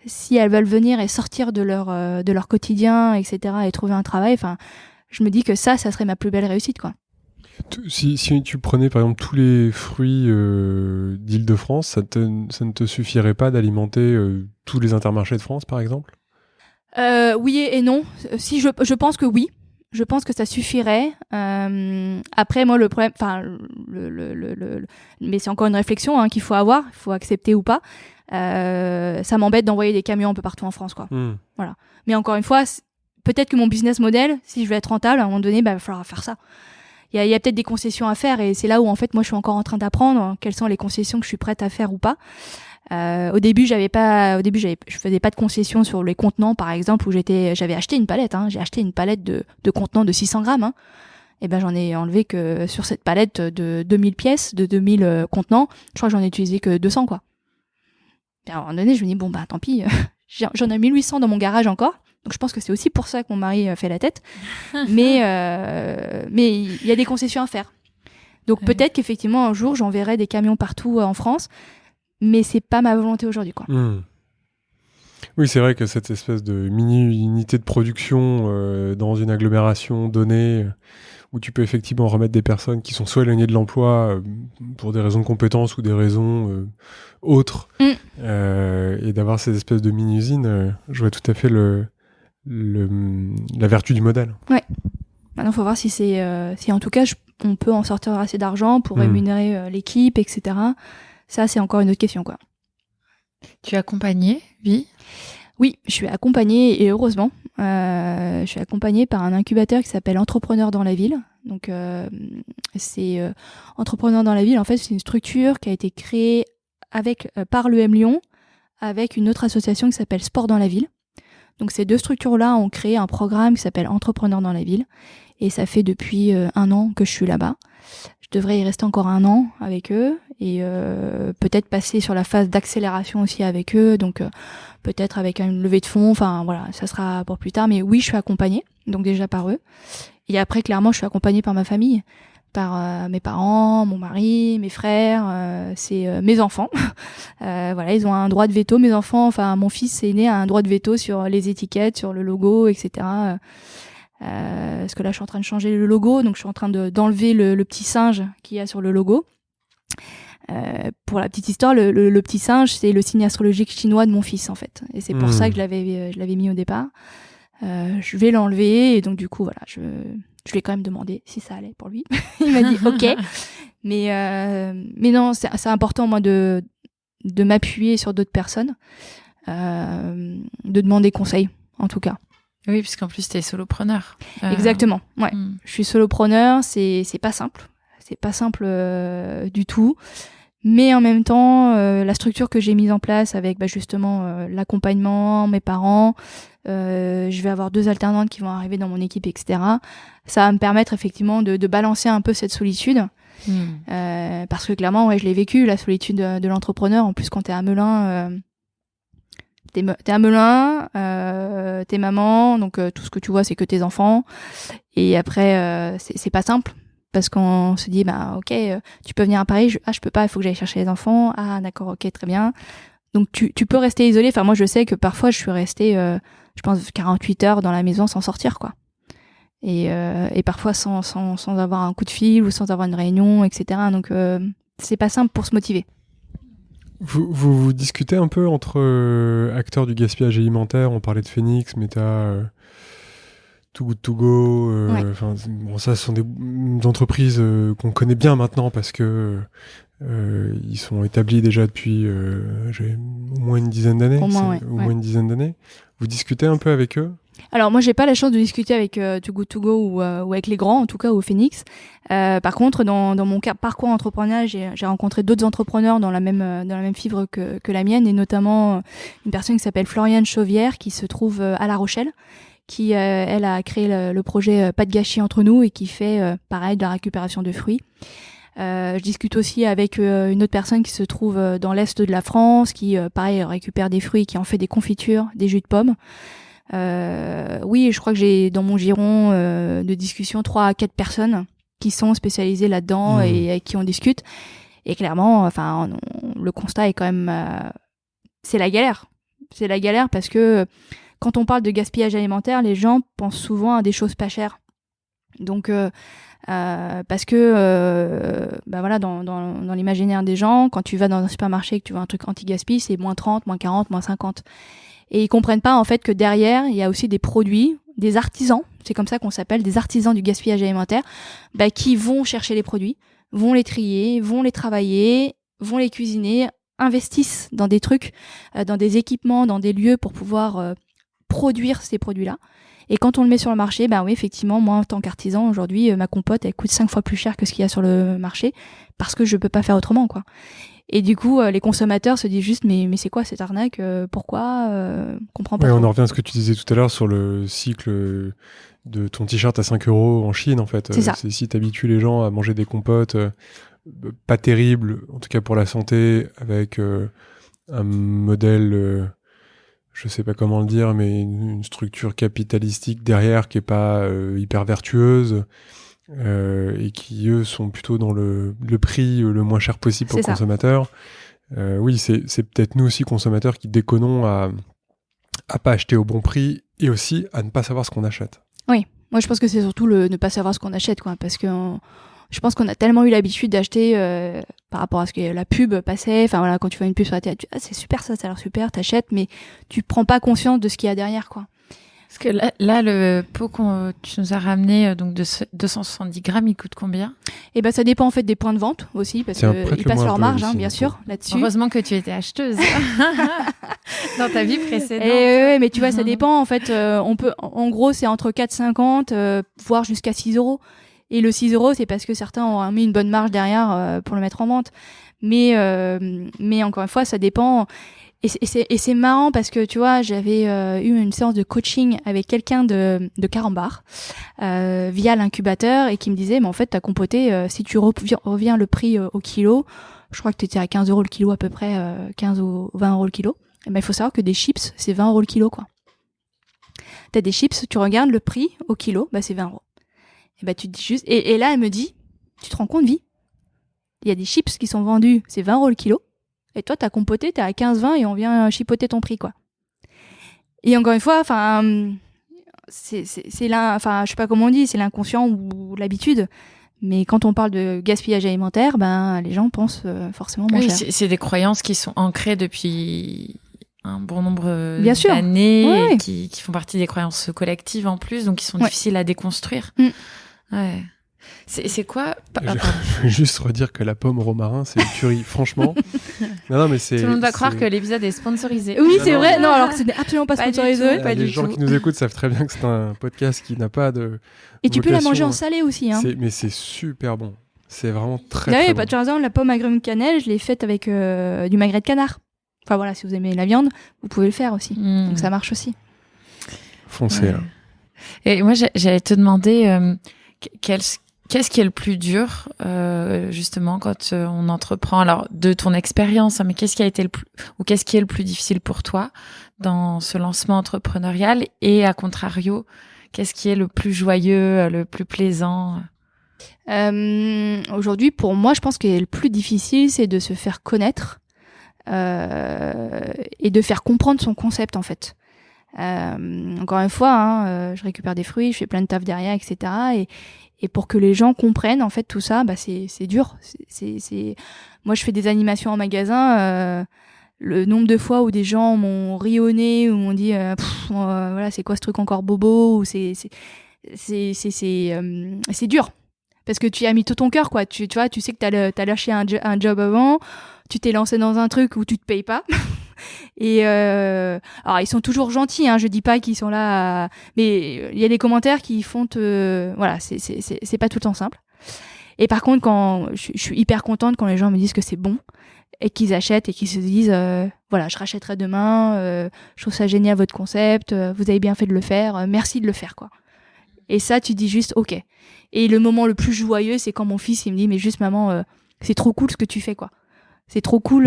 [SPEAKER 3] Si elles veulent venir et sortir de leur quotidien, etc., et trouver un travail, je me dis que ça serait ma plus belle réussite, quoi.
[SPEAKER 1] Si tu prenais, par exemple, tous les fruits d'Île-de-France, ça ne te suffirait pas d'alimenter tous les Intermarchés de France, par exemple?
[SPEAKER 3] Oui et non. Si je pense que oui. Je pense que ça suffirait. Après, moi, le problème, mais c'est encore une réflexion qu'il faut avoir, il faut accepter ou pas. Ça m'embête d'envoyer des camions un peu partout en France, quoi. Voilà. Mais encore une fois, peut-être que mon business model, si je veux être rentable, à un moment donné, il va falloir faire ça. Il y a peut-être des concessions à faire et c'est là où, en fait, moi, je suis encore en train d'apprendre quelles sont les concessions que je suis prête à faire ou pas. Au début, je faisais pas de concessions sur les contenants, par exemple, où j'avais acheté une palette. J'ai acheté une palette de contenants de 600 grammes. Et ben, j'en ai enlevé que sur cette palette de 2000 pièces, de 2000 contenants. Je crois que j'en ai utilisé que 200, quoi. Et à un moment donné, je me dis, bon, bah, tant pis. J'en ai 1800 dans mon garage encore. Donc, je pense que c'est aussi pour ça que mon mari fait la tête. Mais il y a des concessions à faire. Donc, peut-être qu'effectivement, un jour, j'enverrai des camions partout en France. Mais c'est pas ma volonté aujourd'hui, quoi.
[SPEAKER 1] Oui, c'est vrai que cette espèce de mini-unité de production dans une agglomération donnée, où tu peux effectivement remettre des personnes qui sont soit éloignées de l'emploi pour des raisons de compétences ou des raisons autres, et d'avoir ces espèces de mini-usines, je vois tout à fait la vertu du modèle.
[SPEAKER 3] Ouais. Maintenant, il faut voir si en tout cas, on peut en sortir assez d'argent pour rémunérer l'équipe, etc. Ça, c'est encore une autre question, quoi.
[SPEAKER 2] Tu es accompagnée, Vi ?
[SPEAKER 3] Oui, je suis accompagnée, et heureusement. Je suis accompagnée par un incubateur qui s'appelle Entrepreneurs dans la ville. Donc, c'est Entrepreneurs dans la ville. En fait, c'est une structure qui a été créée par l'EM Lyon avec une autre association qui s'appelle Sport dans la ville. Donc, ces deux structures-là ont créé un programme qui s'appelle Entrepreneurs dans la ville. Et ça fait depuis 1 an que je suis là-bas. Je devrais y rester encore 1 an avec eux et peut-être passer sur la phase d'accélération aussi avec eux, donc peut-être avec une levée de fonds, enfin voilà, ça sera pour plus tard, mais oui, je suis accompagnée, donc déjà par eux. Et après, clairement, je suis accompagnée par ma famille, par mes parents, mon mari, mes frères, c'est mes enfants. Voilà, ils ont un droit de veto, mes enfants, enfin mon fils aîné a un droit de veto sur les étiquettes, sur le logo, etc. Parce que là, je suis en train de changer le logo, donc je suis en train d'enlever le petit singe qu'il y a sur le logo. Pour la petite histoire, le petit singe, c'est le signe astrologique chinois de mon fils, en fait. Et c'est pour ça que je l'avais mis au départ. Je vais l'enlever, et donc du coup, voilà, je lui ai quand même demandé si ça allait pour lui. Il m'a dit OK. Mais non, c'est important, moi, de m'appuyer sur d'autres personnes, de demander conseil, en tout cas.
[SPEAKER 2] Oui, puisqu'en plus, t'es solopreneur.
[SPEAKER 3] Exactement, ouais. Je suis solopreneur, c'est pas simple. C'est pas simple du tout. Mais en même temps, la structure que j'ai mise en place avec justement l'accompagnement, mes parents, je vais avoir 2 alternantes qui vont arriver dans mon équipe, etc. Ça va me permettre effectivement de balancer un peu cette solitude. Parce que clairement, ouais, je l'ai vécu, la solitude de l'entrepreneur. En plus, quand t'es à Melun... T'es à Melun, t'es maman, donc tout ce que tu vois, c'est que tes enfants. Et après, c'est pas simple, parce qu'on se dit, ok, tu peux venir à Paris, je peux pas, il faut que j'aille chercher les enfants. Ah, d'accord, ok, très bien. Donc tu peux rester isolé. Enfin, moi, je sais que parfois, je suis restée, je pense, 48 heures dans la maison sans sortir, quoi. Et parfois sans avoir un coup de fil ou sans avoir une réunion, etc. Donc, c'est pas simple pour se motiver.
[SPEAKER 1] Vous discutez un peu entre acteurs du gaspillage alimentaire. On parlait de Phoenix, Meta, Too Good To Go. Ça, ce sont des entreprises qu'on connaît bien maintenant parce que ils sont établis déjà depuis au moins une dizaine d'années. Moins une dizaine d'années. Vous discutez un peu avec eux ?
[SPEAKER 3] Alors moi j'ai pas la chance de discuter avec Too Good To Go ou avec les grands, en tout cas au Phoenix. Par contre dans mon parcours entrepreneurial, j'ai rencontré d'autres entrepreneurs dans la même fibre que la mienne, et notamment une personne qui s'appelle Floriane Chauvière qui se trouve à La Rochelle, qui elle a créé le projet Pas de gâchis entre nous et qui fait pareil de la récupération de fruits. Je discute aussi avec une autre personne qui se trouve dans l'est de la France, qui pareil récupère des fruits, qui en fait des confitures, des jus de pommes. Oui, je crois que j'ai dans mon giron de discussion 3 à 4 personnes qui sont spécialisées là-dedans et avec qui on discute. Et clairement, enfin, le constat est quand même, c'est la galère. C'est la galère parce que quand on parle de gaspillage alimentaire, les gens pensent souvent à des choses pas chères. Donc, parce que, voilà, dans l'imaginaire des gens, quand tu vas dans un supermarché et que tu vois un truc anti-gaspi, c'est moins 30, moins 40, moins 50. Et ils comprennent pas en fait que derrière, il y a aussi des produits, des artisans, c'est comme ça qu'on s'appelle, des artisans du gaspillage alimentaire, qui vont chercher les produits, vont les trier, vont les travailler, vont les cuisiner, investissent dans des trucs, dans des équipements, dans des lieux pour pouvoir produire ces produits-là. Et quand on le met sur le marché, oui, effectivement, moi en tant qu'artisan, aujourd'hui, ma compote, elle coûte 5 fois plus cher que ce qu'il y a sur le marché, parce que je peux pas faire autrement, quoi. Et du coup, les consommateurs se disent juste, mais c'est quoi cette arnaque? Pourquoi? Comprends pas.
[SPEAKER 1] On en revient à ce que tu disais tout à l'heure sur le cycle de ton t-shirt à 5 € en Chine, en fait.
[SPEAKER 3] C'est ça.
[SPEAKER 1] C'est si t'habitues les gens à manger des compotes pas terribles, en tout cas pour la santé, avec un modèle, je sais pas comment le dire, mais une structure capitalistique derrière qui est pas hyper vertueuse, et qui, eux, sont plutôt dans le prix le moins cher possible pour le consommateur. Oui, c'est peut-être nous aussi, consommateurs, qui déconnons à pas acheter au bon prix et aussi à ne pas savoir ce qu'on achète.
[SPEAKER 3] Oui, moi je pense que c'est surtout le ne pas savoir ce qu'on achète, quoi, parce que je pense qu'on a tellement eu l'habitude d'acheter par rapport à ce que la pub passait. Enfin voilà, quand tu vois une pub sur la télé, c'est super, ça a l'air super, t'achètes, mais tu prends pas conscience de ce qu'il y a derrière, quoi.
[SPEAKER 2] Parce que là le pot que tu nous as ramené, donc de 270 grammes, il coûte combien?
[SPEAKER 3] Et ben ça dépend en fait des points de vente aussi, parce qu'ils passent leur marge, bien sûr, là-dessus.
[SPEAKER 2] Heureusement que tu étais acheteuse dans ta vie précédente.
[SPEAKER 3] Et mais tu vois, ça dépend en fait. On peut, en gros, c'est entre 4,50 voire jusqu'à 6 €. Et le 6 €, c'est parce que certains ont mis une bonne marge derrière pour le mettre en vente. Mais encore une fois, ça dépend. Et c'est marrant parce que tu vois, j'avais eu une séance de coaching avec quelqu'un de Carambar via l'incubateur et qui me disait, mais en fait, ta compotée, si tu reviens le prix au kilo, je crois que tu étais à 15 € le kilo à peu près, 15 ou 20 € le kilo. Et ben, il faut savoir que des chips, c'est 20 € le kilo, quoi. T'as des chips, tu regardes le prix au kilo, bah c'est 20 €. Et bah tu te dis juste, et là elle me dit, tu te rends compte, Vie, il y a des chips qui sont vendus, c'est 20 € le kilo. Et toi, t'as compoté, t'es à 15-20 et on vient chipoter ton prix, quoi. Et encore une fois, enfin, c'est là, enfin, je sais pas comment on dit, c'est l'inconscient ou l'habitude. Mais quand on parle de gaspillage alimentaire, ben, les gens pensent forcément moins cher.
[SPEAKER 2] C'est des croyances qui sont ancrées depuis un bon nombre
[SPEAKER 3] Bien sûr.
[SPEAKER 2] d'années,
[SPEAKER 3] Ouais.
[SPEAKER 2] qui font partie des croyances collectives en plus, donc qui sont difficiles à déconstruire. Ouais. C'est quoi?
[SPEAKER 1] Je veux juste redire que la pomme au romarin, c'est une tuerie, franchement. Non, mais c'est.
[SPEAKER 2] Tout le monde va croire que l'épisode est sponsorisé.
[SPEAKER 3] Oui, c'est vrai. Non, alors que ce n'est absolument pas sponsorisé.
[SPEAKER 1] Les gens qui nous écoutent savent très bien que c'est un podcast qui n'a pas de.
[SPEAKER 3] Et tu peux la manger en salé aussi, hein.
[SPEAKER 1] Mais c'est super bon. C'est vraiment très bon.
[SPEAKER 3] Tu as raison, la pomme agrumes cannelle, je l'ai faite avec du magret de canard. Enfin voilà, si vous aimez la viande, vous pouvez le faire aussi. Donc ça marche aussi.
[SPEAKER 1] Foncez. Ouais.
[SPEAKER 2] Et moi, j'allais te demander qu'est-ce qui est le plus dur, justement, quand on entreprend, alors de ton expérience, hein, mais qu'est-ce qui est le plus difficile pour toi dans ce lancement entrepreneurial, et à contrario, qu'est-ce qui est le plus joyeux, le plus plaisant?
[SPEAKER 3] Aujourd'hui, pour moi, je pense que le plus difficile, c'est de se faire connaître et de faire comprendre son concept, en fait. Encore une fois, hein, je récupère des fruits, je fais plein de taf derrière, etc. Et pour que les gens comprennent en fait tout ça, bah c'est dur. Moi, je fais des animations en magasin. Le nombre de fois où des gens m'ont ri au nez ou m'ont dit voilà, c'est quoi ce truc encore bobo, ou c'est dur parce que tu y as mis tout ton cœur, quoi. Tu vois, tu sais que t'as lâché un job avant, tu t'es lancé dans un truc où tu te payes pas. Et alors ils sont toujours gentils, hein, je dis pas qu'ils sont là mais il y a des commentaires qui font voilà, c'est pas tout le temps simple. Et par contre, quand je suis hyper contente quand les gens me disent que c'est bon et qu'ils achètent et qu'ils se disent voilà, je rachèterai demain, je trouve ça génial votre concept, vous avez bien fait de le faire, merci de le faire, quoi. Et ça, tu dis juste ok. Et le moment le plus joyeux, c'est quand mon fils il me dit mais juste maman, c'est trop cool ce que tu fais, quoi. C'est trop cool,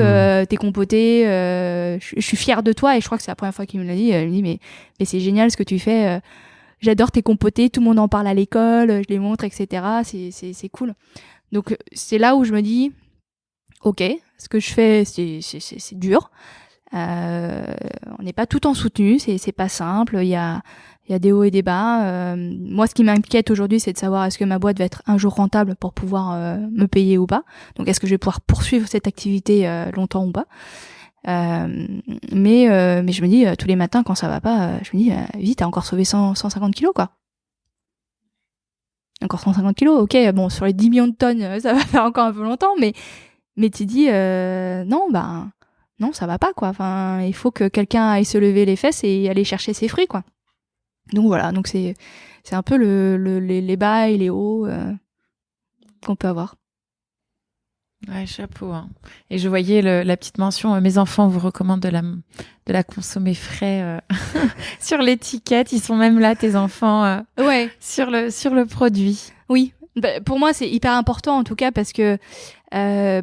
[SPEAKER 3] t'es compoté, je suis fière de toi. Et je crois que c'est la première fois qu'il me l'a dit. Il me dit mais c'est génial ce que tu fais, j'adore tes compotés, tout le monde en parle à l'école, je les montre, etc. C'est cool. Donc c'est là où je me dis ok, ce que je fais c'est dur, on n'est pas tout le temps soutenu, c'est pas simple, il y a des hauts et des bas. Moi, ce qui m'inquiète aujourd'hui, c'est de savoir est-ce que ma boîte va être un jour rentable pour pouvoir me payer ou pas. Donc, est-ce que je vais pouvoir poursuivre cette activité longtemps ou pas. Mais je me dis, tous les matins, quand ça va pas, je me dis, vite, t'as encore sauvé 150 kilos, quoi. Encore 150 kilos, ok, bon, sur les 10 millions de tonnes, ça va faire encore un peu longtemps, mais tu dis, non, ça va pas, quoi. Enfin, il faut que quelqu'un aille se lever les fesses et aller chercher ses fruits, quoi. Donc voilà, donc c'est un peu les bas et les hauts qu'on peut avoir.
[SPEAKER 2] Ouais, chapeau. Hein. Et je voyais la petite mention, mes enfants vous recommandent de la consommer frais sur l'étiquette. Ils sont même là, tes enfants, sur le produit.
[SPEAKER 3] Oui, pour moi, c'est hyper important en tout cas parce que la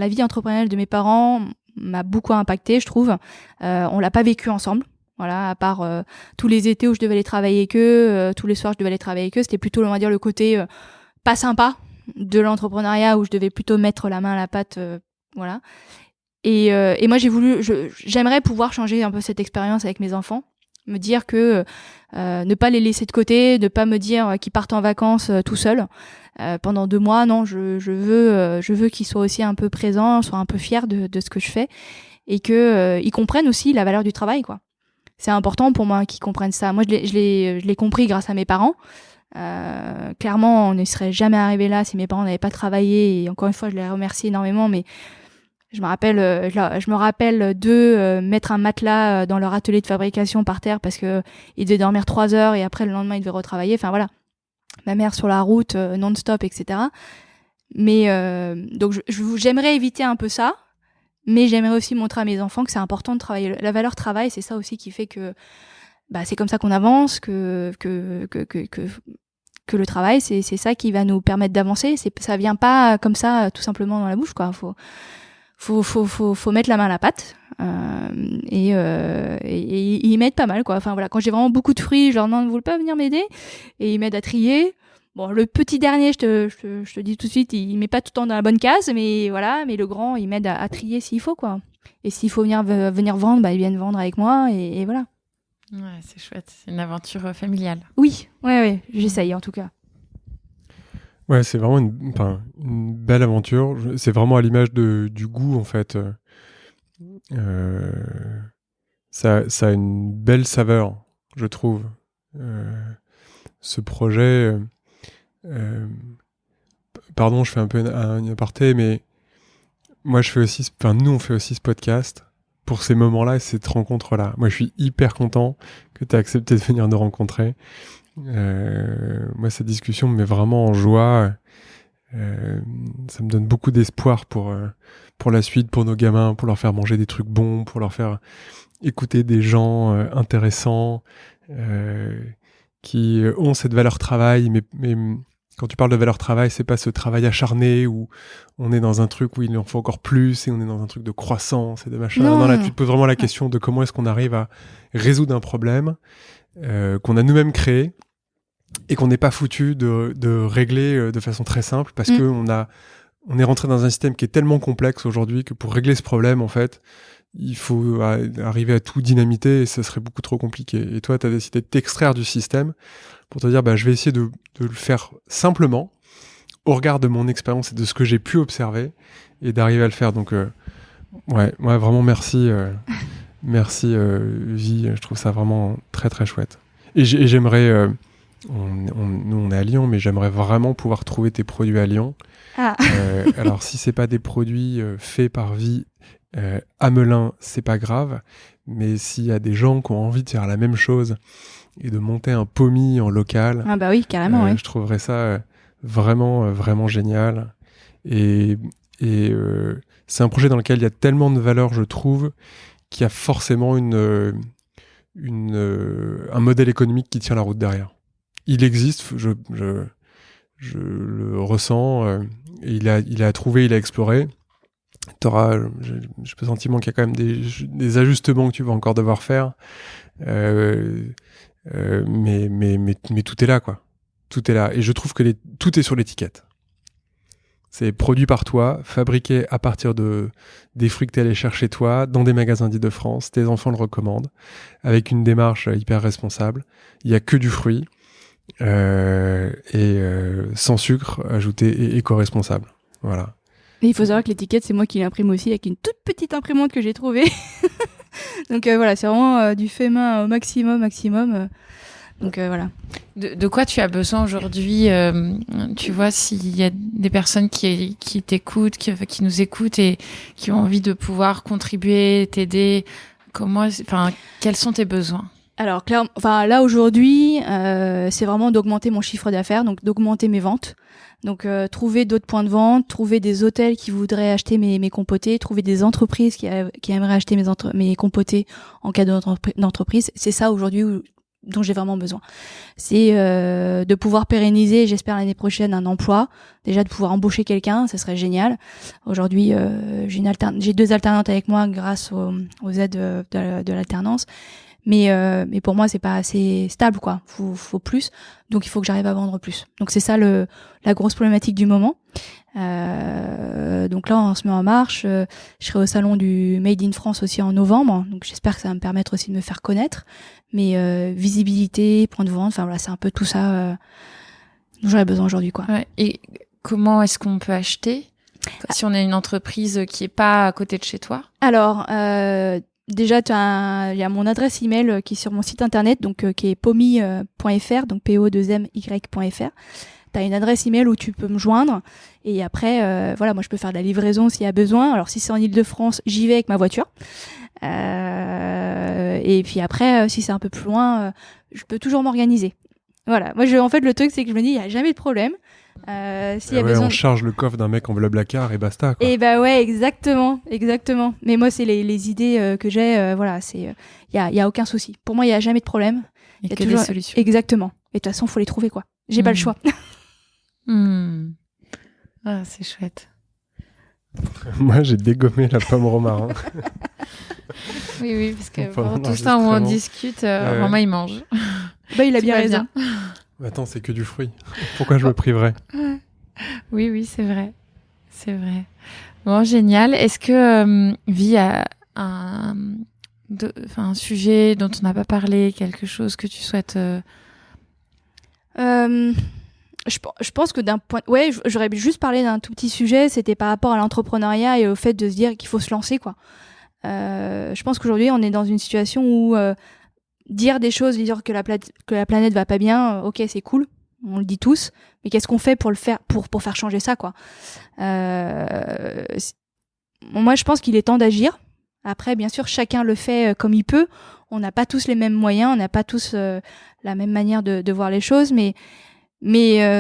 [SPEAKER 3] vie entrepreneuriale de mes parents m'a beaucoup impacté, je trouve. On l'a pas vécu ensemble. Voilà, à part tous les étés où je devais aller travailler avec eux, tous les soirs je devais aller travailler avec eux, c'était plutôt, on va dire, le côté pas sympa de l'entrepreneuriat où je devais plutôt mettre la main à la pâte, voilà. Et moi j'aimerais pouvoir changer un peu cette expérience avec mes enfants, me dire que ne pas les laisser de côté, ne pas me dire qu'ils partent en vacances tout seuls pendant 2 mois. Non, je veux qu'ils soient aussi un peu présents, soient un peu fiers de ce que je fais et que ils comprennent aussi la valeur du travail, quoi. C'est important pour moi qu'ils comprennent ça. Moi, je l'ai compris grâce à mes parents. Clairement, on ne serait jamais arrivé là si mes parents n'avaient pas travaillé. Et encore une fois, je les remercie énormément. Mais je me rappelle d'eux mettre un matelas dans leur atelier de fabrication par terre parce que ils devaient dormir 3 heures et après le lendemain ils devaient retravailler. Enfin voilà, ma mère sur la route non-stop, etc. Mais donc j'aimerais éviter un peu ça. Mais j'aimerais aussi montrer à mes enfants que c'est important de travailler. La valeur travail, c'est ça aussi qui fait que c'est comme ça qu'on avance, que le travail, c'est ça qui va nous permettre d'avancer. Ça vient pas comme ça, tout simplement dans la bouche, quoi. Faut mettre la main à la pâte. Et ils m'aident pas mal, quoi. Enfin voilà, quand j'ai vraiment beaucoup de fruits, je leur demande, vous voulez pas venir m'aider? Et ils m'aident à trier. Bon, le petit dernier, je te dis tout de suite, il met pas tout le temps dans la bonne case, mais voilà, mais le grand, il m'aide à trier s'il faut, quoi. Et s'il faut venir vendre, ils viennent vendre avec moi, et voilà.
[SPEAKER 2] Ouais, c'est chouette, c'est une aventure familiale.
[SPEAKER 3] Oui, ouais, j'essaye en tout cas.
[SPEAKER 1] Ouais, c'est vraiment une belle aventure. C'est vraiment à l'image du goût, en fait. Ça a une belle saveur, je trouve. Ce projet... pardon, je fais un peu un aparté, mais moi nous on fait aussi ce podcast pour ces moments-là et cette rencontre-là. Moi je suis hyper content que tu aies accepté de venir nous rencontrer. Moi cette discussion me met vraiment en joie. Ça me donne beaucoup d'espoir pour la suite, pour nos gamins, pour leur faire manger des trucs bons, pour leur faire écouter des gens intéressants qui ont cette valeur travail, mais quand tu parles de valeur travail, c'est pas ce travail acharné où on est dans un truc où il en faut encore plus et on est dans un truc de croissance et de machin. Non, là, tu te poses vraiment la question de comment est-ce qu'on arrive à résoudre un problème qu'on a nous-mêmes créé et qu'on n'est pas foutu de régler de façon très simple parce que on est rentré dans un système qui est tellement complexe aujourd'hui que pour régler ce problème, en fait, il faut arriver à tout dynamiter et ça serait beaucoup trop compliqué. Et toi, tu as décidé de t'extraire du système pour te dire, je vais essayer de le faire simplement, au regard de mon expérience et de ce que j'ai pu observer, et d'arriver à le faire. Donc, vraiment merci. Merci, Vi. Je trouve ça vraiment très, très chouette. Et j'aimerais... nous, on est à Lyon, mais j'aimerais vraiment pouvoir trouver tes produits à Lyon. Ah. Alors, si c'est pas des produits faits par Vi à Melun, c'est pas grave. Mais s'il y a des gens qui ont envie de faire la même chose et de monter un pommy en local,
[SPEAKER 3] ah bah oui, carrément, oui.
[SPEAKER 1] Je trouverais ça vraiment, vraiment génial. Et c'est un projet dans lequel il y a tellement de valeur, je trouve, qu'il y a forcément un modèle économique qui tient la route derrière. Il existe, je le ressens, il a trouvé, il a exploré. T'auras, j'ai le sentiment qu'il y a quand même des ajustements que tu vas encore devoir faire, mais tout est là, quoi. Tout est là, et je trouve que tout est sur l'étiquette. C'est produit par toi, fabriqué à partir des fruits que tu es allé chercher toi, dans des magasins d'Île-de-France. Tes enfants le recommandent, avec une démarche hyper responsable. Il n'y a que du fruit, sans sucre ajouté et éco-responsable. Voilà.
[SPEAKER 3] Et il faut savoir que l'étiquette, c'est moi qui l'imprime aussi avec une toute petite imprimante que j'ai trouvée. Donc voilà, c'est vraiment du fait main au maximum. Donc voilà.
[SPEAKER 2] De quoi tu as besoin aujourd'hui tu vois, s'il y a des personnes qui t'écoutent, qui nous écoutent et qui ont envie de pouvoir contribuer, t'aider, quels sont tes besoins?
[SPEAKER 3] Alors, clairement, enfin, là, aujourd'hui, c'est vraiment d'augmenter mon chiffre d'affaires, donc d'augmenter mes ventes. Donc, trouver d'autres points de vente, trouver des hôtels qui voudraient acheter mes compotés, trouver des entreprises qui aimeraient acheter mes compotés en cas d'entreprise. C'est ça, aujourd'hui, dont j'ai vraiment besoin. C'est de pouvoir pérenniser, j'espère l'année prochaine, un emploi. Déjà de pouvoir embaucher quelqu'un, ça serait génial. Aujourd'hui, j'ai 2 alternantes avec moi grâce aux aides de l'alternance. Mais pour moi, c'est pas assez stable, quoi. Faut plus. Donc il faut que j'arrive à vendre plus. Donc c'est ça la grosse problématique du moment. Donc là, on se met en marche. Je serai au salon du Made in France aussi en novembre. Donc j'espère que ça va me permettre aussi de me faire connaître. Mais visibilité, point de vente, enfin voilà, c'est un peu tout ça dont j'aurais besoin aujourd'hui, quoi.
[SPEAKER 2] Ouais. Et comment est-ce qu'on peut acheter si on a une entreprise qui est pas à côté de chez toi?
[SPEAKER 3] Alors, déjà, il y a mon adresse email qui est sur mon site internet, donc qui est pomy.fr, donc po2my.fr. T'as une adresse email où tu peux me joindre. Et après, voilà, moi, je peux faire de la livraison s'il y a besoin. Alors, si c'est en Ile-de-France, j'y vais avec ma voiture. Et puis après, si c'est un peu plus loin, je peux toujours m'organiser. Voilà. Moi, en fait, le truc, c'est que je me dis, il n'y a jamais de problème.
[SPEAKER 1] S'il y a besoin, on charge le coffre d'un mec en bleu blacard et basta, quoi.
[SPEAKER 3] Et bah ouais, exactement. Mais moi, c'est les idées que j'ai. Voilà, c'est, y a aucun souci. Pour moi, il y a jamais de problème.
[SPEAKER 2] Il y a toujours des solutions.
[SPEAKER 3] Exactement. Et de toute façon, faut les trouver, quoi. J'ai pas le choix.
[SPEAKER 2] Ah, c'est chouette.
[SPEAKER 1] Moi, j'ai dégommé la pomme romarin.
[SPEAKER 2] Oui, parce que pendant tout ce temps où on discute, Romain, il mange.
[SPEAKER 3] Bah, il a bien raison.
[SPEAKER 1] Attends, c'est que du fruit. Pourquoi je me priverais?
[SPEAKER 2] Oui, c'est vrai. C'est vrai. Bon, génial. Est-ce que Vi a un sujet dont on n'a pas parlé, quelque chose que tu souhaites
[SPEAKER 3] Je pense que d'un point... Ouais, j'aurais juste parlé d'un tout petit sujet, c'était par rapport à l'entrepreneuriat et au fait de se dire qu'il faut se lancer, quoi. Je pense qu'aujourd'hui, on est dans une situation où dire des choses, dire que la planète va pas bien, ok, c'est cool, on le dit tous, mais qu'est-ce qu'on fait pour le faire, pour faire changer ça, quoi. Moi, je pense qu'il est temps d'agir. Après, bien sûr, chacun le fait comme il peut. On n'a pas tous les mêmes moyens, on n'a pas tous la même manière de voir les choses, mais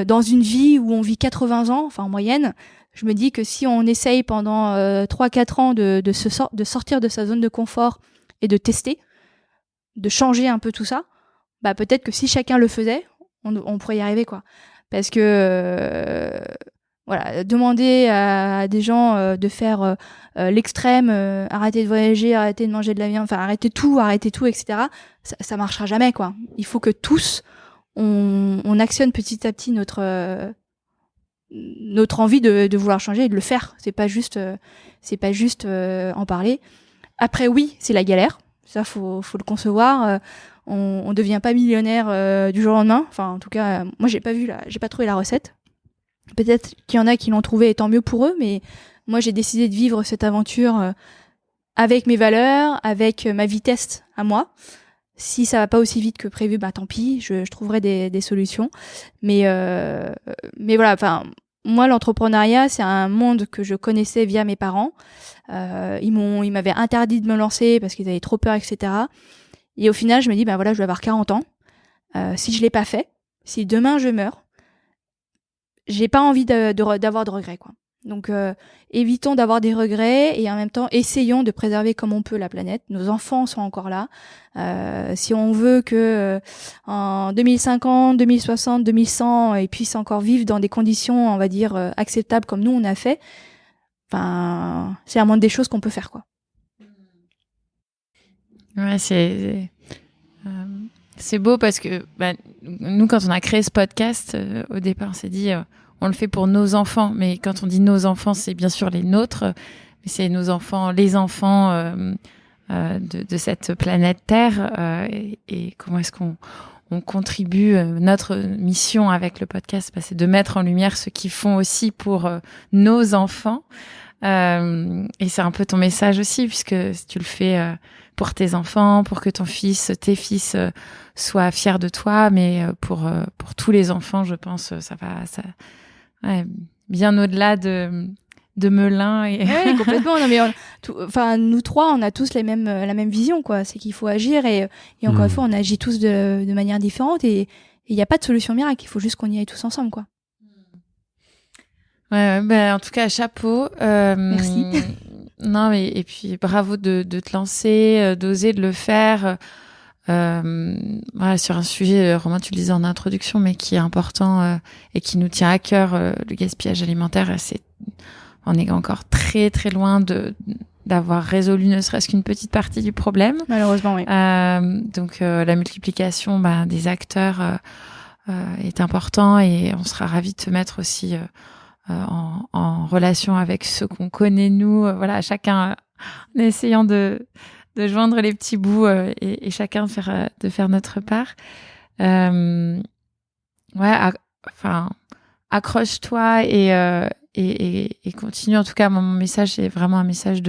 [SPEAKER 3] dans une vie où on vit 80 ans, enfin en moyenne, je me dis que si on essaye pendant 3-4 ans de sortir de sa zone de confort et de tester, de changer un peu tout ça, bah peut-être que si chacun le faisait, on pourrait y arriver, quoi. Parce que voilà, demander à des gens de faire l'extrême, arrêter de voyager, arrêter de manger de la viande, enfin arrêter tout, etc. Ça marchera jamais, quoi. Il faut que tous on actionne petit à petit notre envie de vouloir changer et de le faire. C'est pas juste en parler. Après, oui, c'est la galère. Ça, faut le concevoir. On devient pas millionnaire du jour au lendemain. Enfin, en tout cas, moi, j'ai pas trouvé la recette. Peut-être qu'il y en a qui l'ont trouvé et tant mieux pour eux, mais moi, j'ai décidé de vivre cette aventure avec mes valeurs, avec ma vitesse à moi. Si ça va pas aussi vite que prévu, bah tant pis, je trouverai des solutions. Mais voilà, enfin, moi, l'entrepreneuriat, c'est un monde que je connaissais via mes parents. Ils m'avaient interdit de me lancer parce qu'ils avaient trop peur, etc. Et au final, je me dis, bah voilà, je vais avoir 40 ans. Si je l'ai pas fait, si demain je meurs, j'ai pas envie d'avoir de regrets, quoi. Donc, évitons d'avoir des regrets et en même temps, essayons de préserver comme on peut la planète. Nos enfants sont encore là. Si on veut que en 2050, 2060, 2100, ils puissent encore vivre dans des conditions, on va dire, acceptables comme nous on a fait, enfin, c'est la moindre des choses qu'on peut faire, quoi.
[SPEAKER 2] Ouais, c'est beau parce que nous, quand on a créé ce podcast, au départ, on s'est dit... on le fait pour nos enfants, mais quand on dit nos enfants, c'est bien sûr les nôtres, mais c'est nos enfants, les enfants de cette planète Terre. Et comment est-ce qu'on contribue, notre mission avec le podcast, c'est de mettre en lumière ce qu'ils font aussi pour nos enfants. Et c'est un peu ton message aussi, puisque si tu le fais pour tes enfants, pour que tes fils soient fiers de toi, mais pour tous les enfants, je pense, ça va... Ouais, bien au-delà de de Melun.
[SPEAKER 3] Oui, complètement. Non, mais nous trois, on a tous la même vision, quoi. C'est qu'il faut agir et encore une fois, on agit tous de manière différente et il n'y a pas de solution miracle. Il faut juste qu'on y aille tous ensemble, quoi.
[SPEAKER 2] Ouais, en tout cas, chapeau.
[SPEAKER 3] Merci.
[SPEAKER 2] Non, mais et puis bravo de te lancer, d'oser de le faire. Voilà, sur un sujet, Romain, tu le disais en introduction, mais qui est important et qui nous tient à cœur, le gaspillage alimentaire. On est encore très très loin d'avoir résolu ne serait-ce qu'une petite partie du problème.
[SPEAKER 3] Malheureusement, oui.
[SPEAKER 2] Donc la multiplication des acteurs est important et on sera ravis de te mettre aussi en relation avec ceux qu'on connaît nous. Voilà, chacun en essayant de joindre les petits bouts et chacun de faire notre part. Accroche-toi et continue. En tout cas, mon message, c'est vraiment un message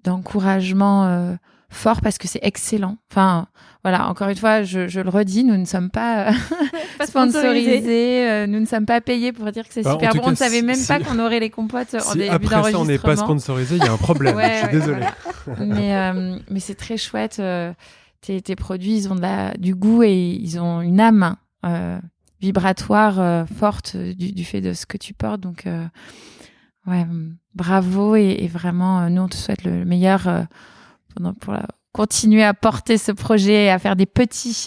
[SPEAKER 2] d'encouragement fort parce que c'est excellent. Enfin, voilà, encore une fois, je le redis, nous ne sommes pas sponsorisés, nous ne sommes pas payés pour dire que c'est super bon. On ne savait même pas qu'on aurait les compotes en début d'enregistrement.
[SPEAKER 1] Après ça, on n'est pas sponsorisé, il y a un problème. Je suis désolée.
[SPEAKER 2] Voilà. Mais c'est très chouette. Tes produits, ils ont du goût et ils ont une âme vibratoire forte du fait de ce que tu portes. Donc, bravo et vraiment, nous, on te souhaite le meilleur pour continuer à porter ce projet et à faire des petits.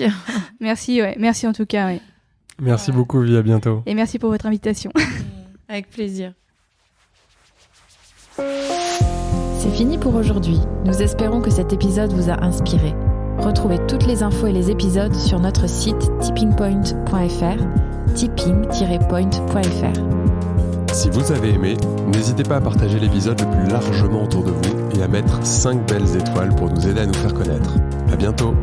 [SPEAKER 3] Merci, merci en tout cas. Ouais.
[SPEAKER 1] Merci beaucoup, Vi, à bientôt.
[SPEAKER 3] Et merci pour votre invitation.
[SPEAKER 2] Avec plaisir. C'est fini pour aujourd'hui. Nous espérons que cet épisode vous a inspiré. Retrouvez toutes les infos et les épisodes sur notre site tippingpoint.fr, tipping-point.fr.
[SPEAKER 1] Si vous avez aimé, n'hésitez pas à partager l'épisode le plus largement autour de vous et à mettre 5 belles étoiles pour nous aider à nous faire connaître. À bientôt!